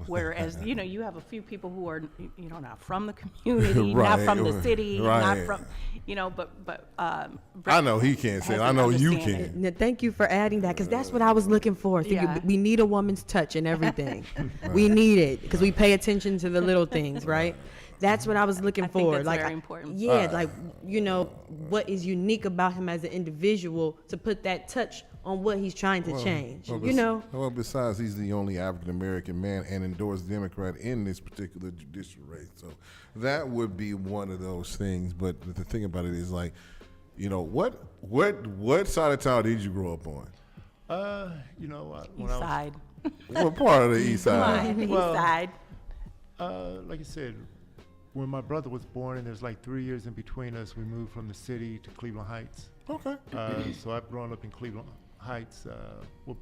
Whereas, you have a few people who are, not from the community, Right, not from the city, right. not from, but I know he can't say it. I know you can. Now, thank you for adding that, because that's what I was looking for. See, Yeah. we need a woman's touch in everything. We need it because we pay attention to the little things, right? That's what I was looking I for. think that's very important. Yeah, what is unique about him as an individual to put that touch on what he's trying to change. Well, besides, he's the only African American man and endorsed Democrat in this particular judicial race. So that would be one of those things. But the thing about it is, what side of town did you grow up on? East side. What part of the east side? East side. Like I said, when my brother was born, and there's like 3 years in between us, we moved from the city to Cleveland Heights. Okay. So I've grown up in Cleveland Heights,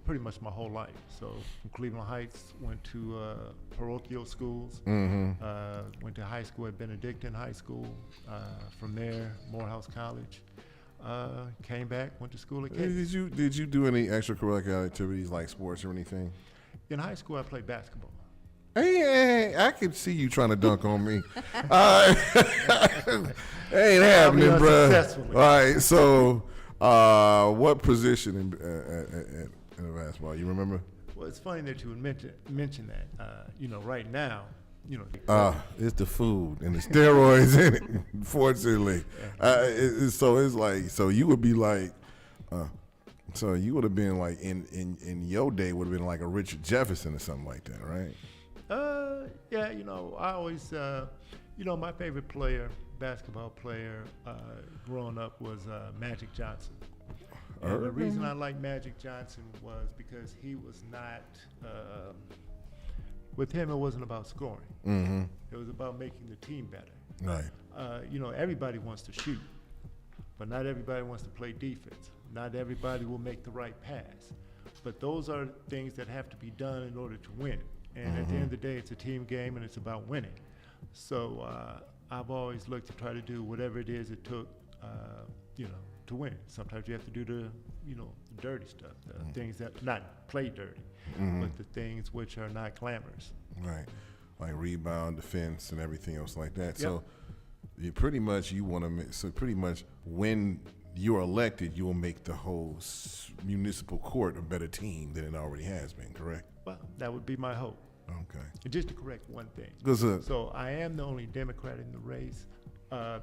pretty much my whole life. So from Cleveland Heights, went to parochial schools, went to high school at Benedictine High School. From there, Morehouse College. Came back, went to school at Case. Did you do any extracurricular activities like sports or anything? In high school, I played basketball. Hey, I could see you trying to dunk on me. Ain't happening, bro. All right, so what position in the basketball? You remember? Well, it's funny that you would mention that. Right now, it's the food and the steroids in it, fortunately. So you would be like, so you would have been like, in your day, would have been like a Richard Jefferson or something like that, right? Yeah, I always, my favorite basketball player, growing up was Magic Johnson. And the reason I like Magic Johnson was because he was not, with him, it wasn't about scoring. Mm-hmm. It was about making the team better. Right. Everybody wants to shoot, but not everybody wants to play defense. Not everybody will make the right pass. But those are things that have to be done in order to win. And at the end of the day, it's a team game, and it's about winning. So I've always looked to try to do whatever it is it took, to win. Sometimes you have to do the dirty stuff, the things that not play dirty, but the things which are not glamorous. Right, like rebound, defense, and everything else like that. Yep. So you pretty much when you're elected, you will make the whole municipal court a better team than it already has been. Correct? Well, that would be my hope. Okay. And just to correct one thing. So I am the only Democrat in the race.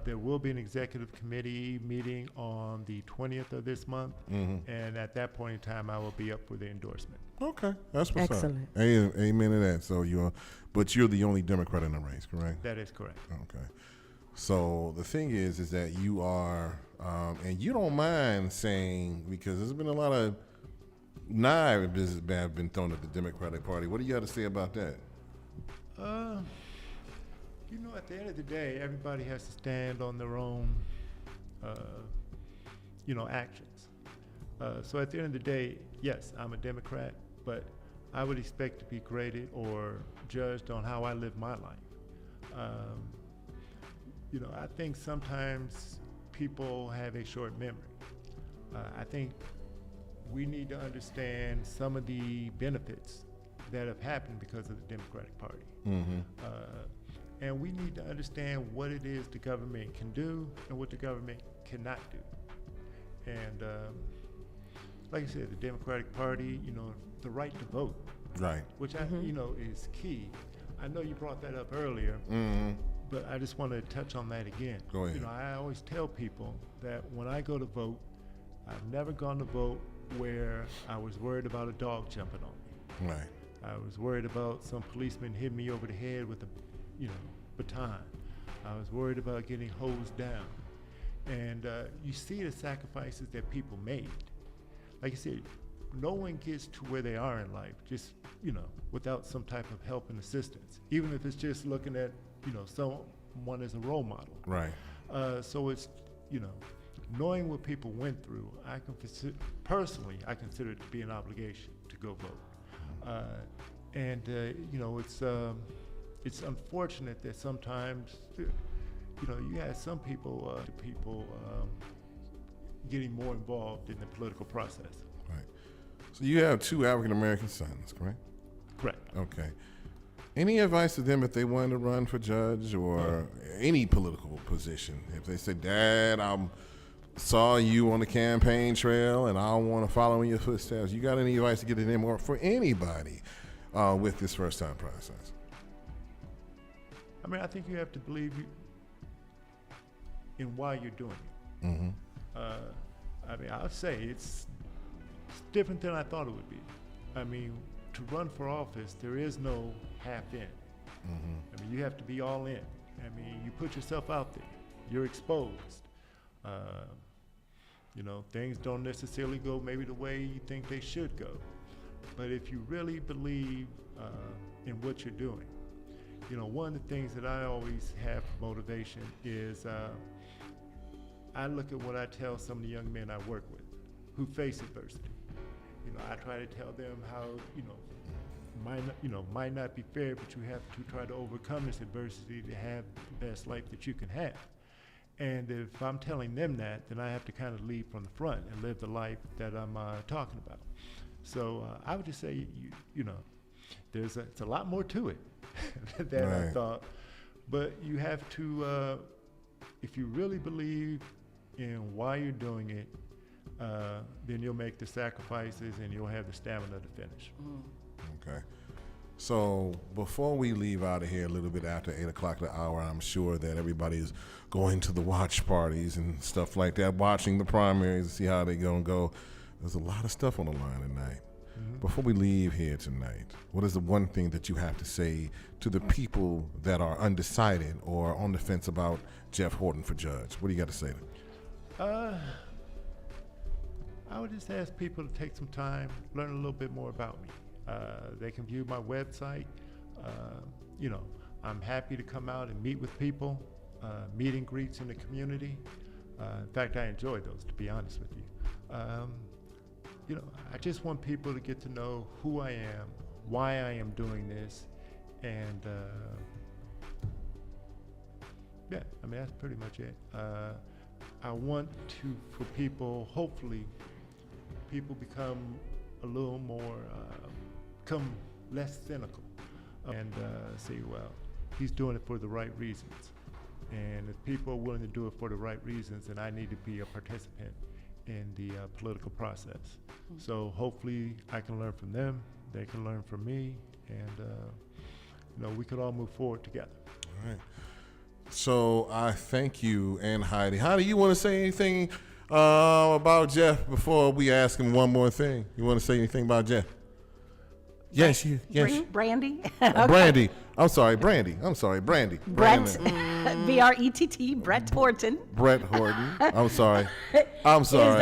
There will be an executive committee meeting on the 20th of this month, and at that point in time, I will be up for the endorsement. Okay, that's what's Excellent. up. Amen to that. So but you're the only Democrat in the race, correct? That is correct. Okay. So the thing is that you are, and you don't mind saying, because there's been a lot of knives that have been thrown at the Democratic Party. What do you have to say about that? At the end of the day, everybody has to stand on their own, actions. So at the end of the day, yes, I'm a Democrat, but I would expect to be graded or judged on how I live my life. I think sometimes people have a short memory. I think we need to understand some of the benefits that have happened because of the Democratic Party. And we need to understand what it is the government can do and what the government cannot do. And like I said, the Democratic Party, the right to vote, Right. which is key. I know you brought that up earlier, but I just want to touch on that again. Go ahead. I always tell people that when I go to vote, I've never gone to vote where I was worried about a dog jumping on me. Right. I was worried about some policeman hitting me over the head with a baton. I was worried about getting hosed down. And you see the sacrifices that people made. Like I said, no one gets to where they are in life just, without some type of help and assistance, even if it's just looking at, someone as a role model. Right. So it's, knowing what people went through, I consider it to be an obligation to go vote. It's unfortunate that sometimes, you have some people getting more involved in the political process. Right. So you have 2 African American sons, correct? Correct. Okay. Any advice to them if they wanted to run for judge or any political position? If they say, Dad, I saw you on the campaign trail and I want to follow in your footsteps, you got any advice to get to them or for anybody with this first-time process? I think you have to believe in why you're doing it. Mm-hmm. I'll say it's different than I thought it would be. To run for office, there is no half in. Mm-hmm. You have to be all in. You put yourself out there. You're exposed. Things don't necessarily go maybe the way you think they should go. But if you really believe in what you're doing, one of the things that I always have for motivation is I look at what I tell some of the young men I work with who face adversity. I try to tell them how, might not be fair, but you have to try to overcome this adversity to have the best life that you can have. And if I'm telling them that, then I have to kind of lead from the front and live the life that I'm talking about. So I would just say, it's a lot more to it than I thought. But you have to, if you really believe in why you're doing it, then you'll make the sacrifices and you'll have the stamina to finish. Okay. So before we leave out of here a little bit after 8 o'clock the hour, I'm sure that everybody's going to the watch parties and stuff like that, watching the primaries to see how they're going to go. There's a lot of stuff on the line tonight. Mm-hmm. Before we leave here tonight, what is the one thing that you have to say to the people that are undecided or on the fence about Jeff Horton for judge? What do you got to say to them? I would just ask people to take some time, learn a little bit more about me. They can view my website. I'm happy to come out and meet with people, meet and greets in the community. In fact, I enjoy those, to be honest with you. I just want people to get to know who I am, why I am doing this, and that's pretty much it. I want for people, hopefully, people become a little more, become less cynical and say, well, he's doing it for the right reasons. And if people are willing to do it for the right reasons, then I need to be a participant in the political process. Mm-hmm. So hopefully I can learn from them, they can learn from me, and we could all move forward together. All right. So I thank you, and Heidi. Heidi, you want to say anything about Jeff before we ask him one more thing? You want to say anything about Jeff? Yes, yes. Brandy? Okay. Brandy. I'm sorry, Brandy. Brandy. Brett. B-R-E-T-T, Brett Horton. Brett Horton. I'm sorry. Is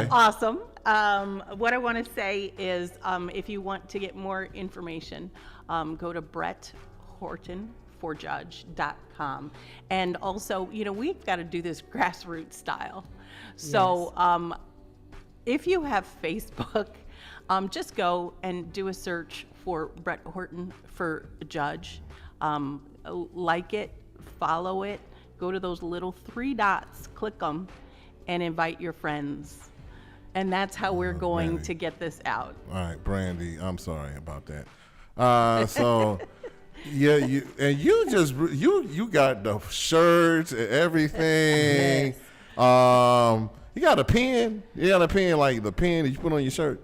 awesome. What I want to say is if you want to get more information, go to bretthortonforjudge.com. And also, we've got to do this grassroots style. So if you have Facebook, just go and do a search for Brett Horton for judge. Like it, follow it, go to those little 3 dots, click them, and invite your friends. And that's how we're going to get this out. All right, Brandy, I'm sorry about that. So Yeah, you got the shirts and everything. You got a pen. You got a pen like the pen that you put on your shirt.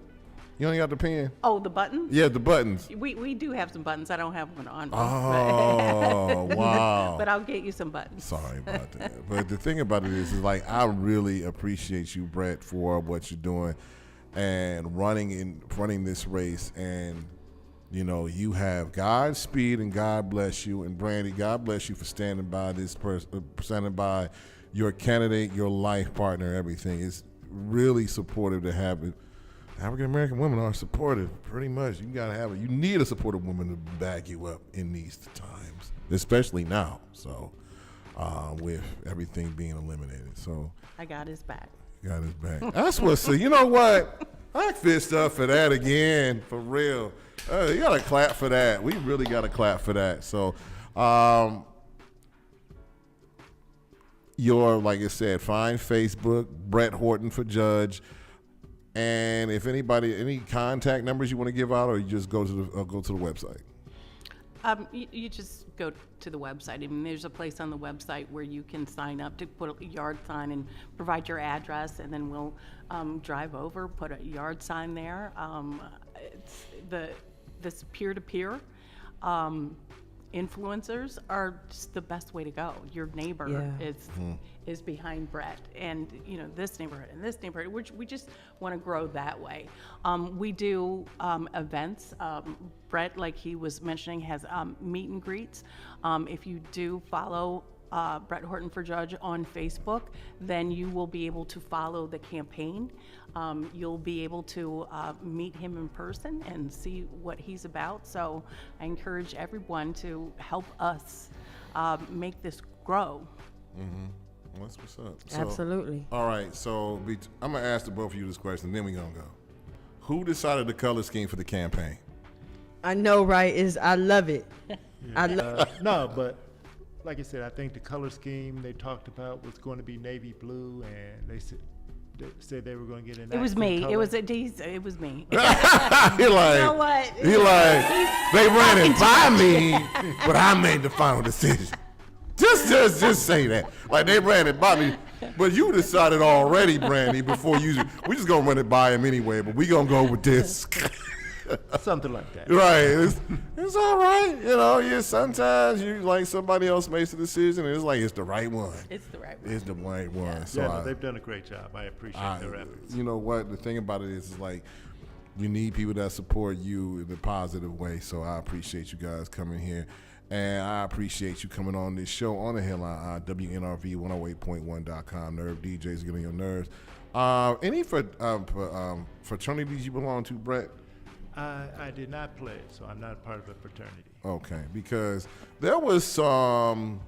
You only got the pen. Oh, the buttons? Yeah, the buttons. We do have some buttons. I don't have one on. Oh, wow. But I'll get you some buttons. Sorry about that. But the thing about it is like I really appreciate you, Brett, for what you're doing and running this race. And you know, you have Godspeed and God bless you. And Brandy, God bless you for standing by this person, standing by your candidate, your life partner, everything. It's really supportive to have it. African American women are supportive, pretty much. You gotta have it. You need a supportive woman to back you up in these times, especially now. So, with everything being eliminated, so I got his back. Got his back. That's what's. You know what? I fist up for that again, for real. You gotta clap for that. We really gotta clap for that. So, like I said, find Facebook, Brett Horton for Judge. And if anybody, any contact numbers you want to give out, or you just go to the website. You just go to the website. I mean, there's a place on the website where you can sign up to put a yard sign and provide your address, and then we'll drive over, put a yard sign there. It's this peer-to-peer influencers are just the best way to go. Your neighbor is behind Brett, and you know, this neighborhood and this neighborhood, which we just want to grow that way. We do events. Brett, like he was mentioning, has meet and greets. If you do follow Brett Horton for Judge on Facebook, then you will be able to follow the campaign. You'll be able to meet him in person and see what he's about. So I encourage everyone to help us make this grow. Mm-hmm. Well, that's what's up. So, Absolutely. All right, so I'm going to ask the both of you this question, then we're going to go. Who decided the color scheme for the campaign? I know, right? I love it. No, but like I said, I think the color scheme they talked about was going to be navy blue, and they said they were going to get an. It was me. color. It was me. He like, you know what? He like, they ran it by me, but I made the final decision. Just say that. Like, they ran it by me, but you decided already, Brandy, before you. We just gonna run it by him anyway, but we gonna go with this. Something like that. Right. It's all right. You know, sometimes you like somebody else makes the decision and it's like it's the right one. It's the right one. It's the right one. Yeah, So they've done a great job. I appreciate their efforts. You know what? The thing about it is like you need people that support you in a positive way. So I appreciate you guys coming here. And I appreciate you coming on this show on the Headline, WNRV 108.1.com. Nerve DJs getting your nerves. Any fraternities you belong to, Brett? I did not pledge, so I'm not part of a fraternity. Okay, because there was some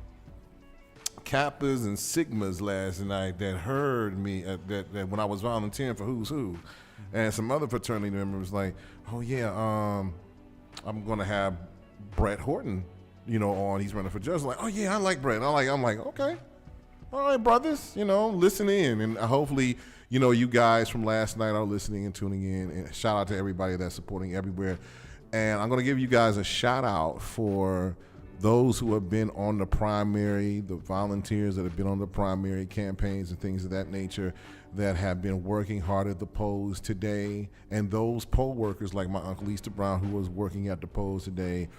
Kappas and Sigmas last night that heard me that when I was volunteering for Who's Who, and some other fraternity members like, oh yeah, I'm gonna have Brett Horton, on. He's running for judge. Like, oh yeah, I like Brett. I'm like, okay, all right, brothers, listen in, and hopefully, you guys from last night are listening and tuning in. And shout out to everybody that's supporting everywhere. And I'm going to give you guys a shout out for those who have been on the primary, the volunteers that have been on the primary campaigns and things of that nature that have been working hard at the polls today. And those poll workers like my Uncle Easter Brown, who was working at the polls today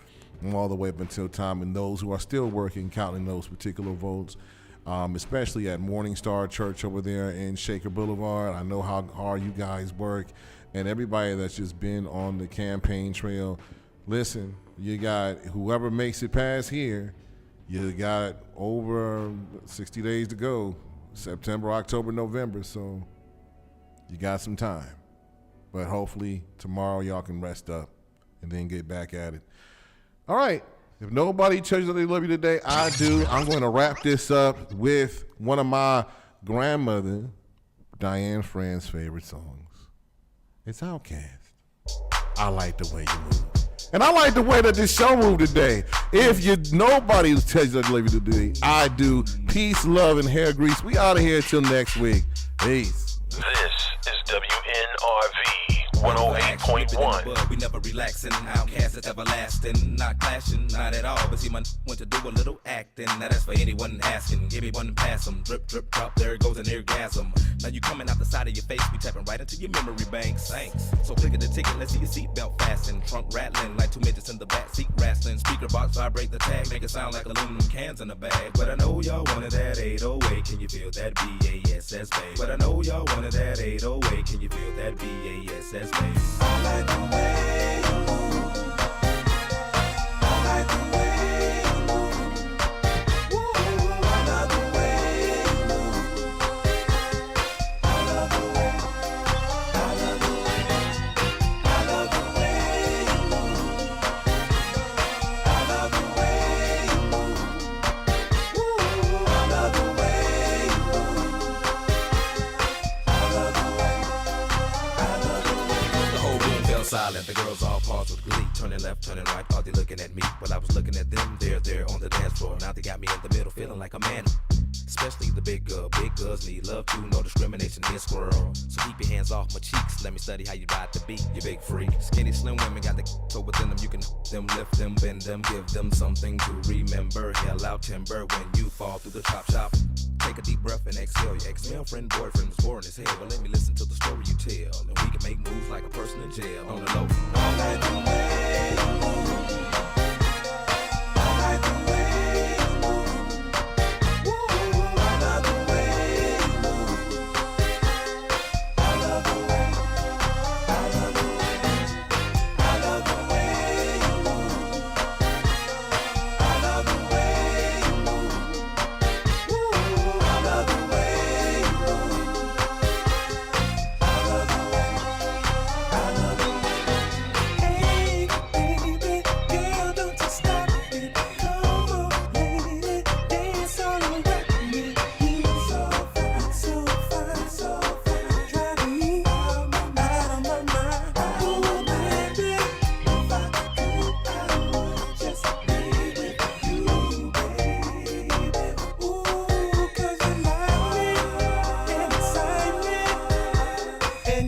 all the way up until time, and those who are still working, counting those particular votes. Especially at Morning Star Church over there in Shaker Boulevard. I know how hard you guys work, and everybody that's just been on the campaign trail. Listen, you got whoever makes it past here, you got over 60 days to go, September, October, November, so you got some time. But hopefully tomorrow y'all can rest up and then get back at it. All right. If nobody tells you that they love you today, I do. I'm going to wrap this up with one of my grandmother, Diane Fran's favorite songs. It's Outkast. I like the way you move. And I like the way that this show moved today. If nobody tells you that they love you today, I do. Peace, love, and hair grease. We out of here till next week. Peace. This is WNRV 108.1. We never relaxing, outcast is everlasting. Not clashing, not at all. But see, my want to do a little acting. Now that's for anyone asking. Give me one and pass 'em. Drip, drip, drop, there goes an orgasm. Now you coming out the side of your face, we tapping right into your memory banks. Thanks. So click at the ticket, let's see your seatbelt fasten. Trunk rattling like two midgets in the back seat wrestling. Speaker box vibrate the tag, make it sound like aluminum cans in a bag. But I know y'all wanted that 808. Can you feel that BASS bass? But I know y'all wanted that 808. Can you feel that BASS bass? I like the way you move. I like the way you move. Woo, I love the way you move. I love the way. I love the way. I love the way you move. I love the way you move. Woo, I love the way you move. I love the way. I love the way. The whole room fell silent. The girls all paused with glee. Turning left, turning right, thought they looking at me. But I was looking at them, there on the dance floor. Now they got me in the middle, feeling like a man. Especially the big girl. Big girls need love too, no discrimination, dear squirrel. So keep your hands off my cheeks. Let me study how you ride the beat, you big freak. Skinny, slim women got the so within them. You can them, lift them, bend them, give them something to remember. Hell out timber when you fall through the chop shop. Take a deep breath and exhale. Your ex-girlfriend, boyfriend was boring as hell. But let me listen to the story you tell. And we can make moves like a person in jail. On the low. I like the way you move. I like the way you move. Woo, I love the way you move. I love the way. I love the way. I love the way you move. I love the way you move. Woo, I love the way you move. I love the way. I love the way. Hey, baby, girl, don't you stop it. Come on, lady, dance all around me. You're so fine, so fine, so fine. Driving me out of my mind. Oh, baby, if I could, I would just be with you, baby. Ooh, 'cause you love me and excite me. And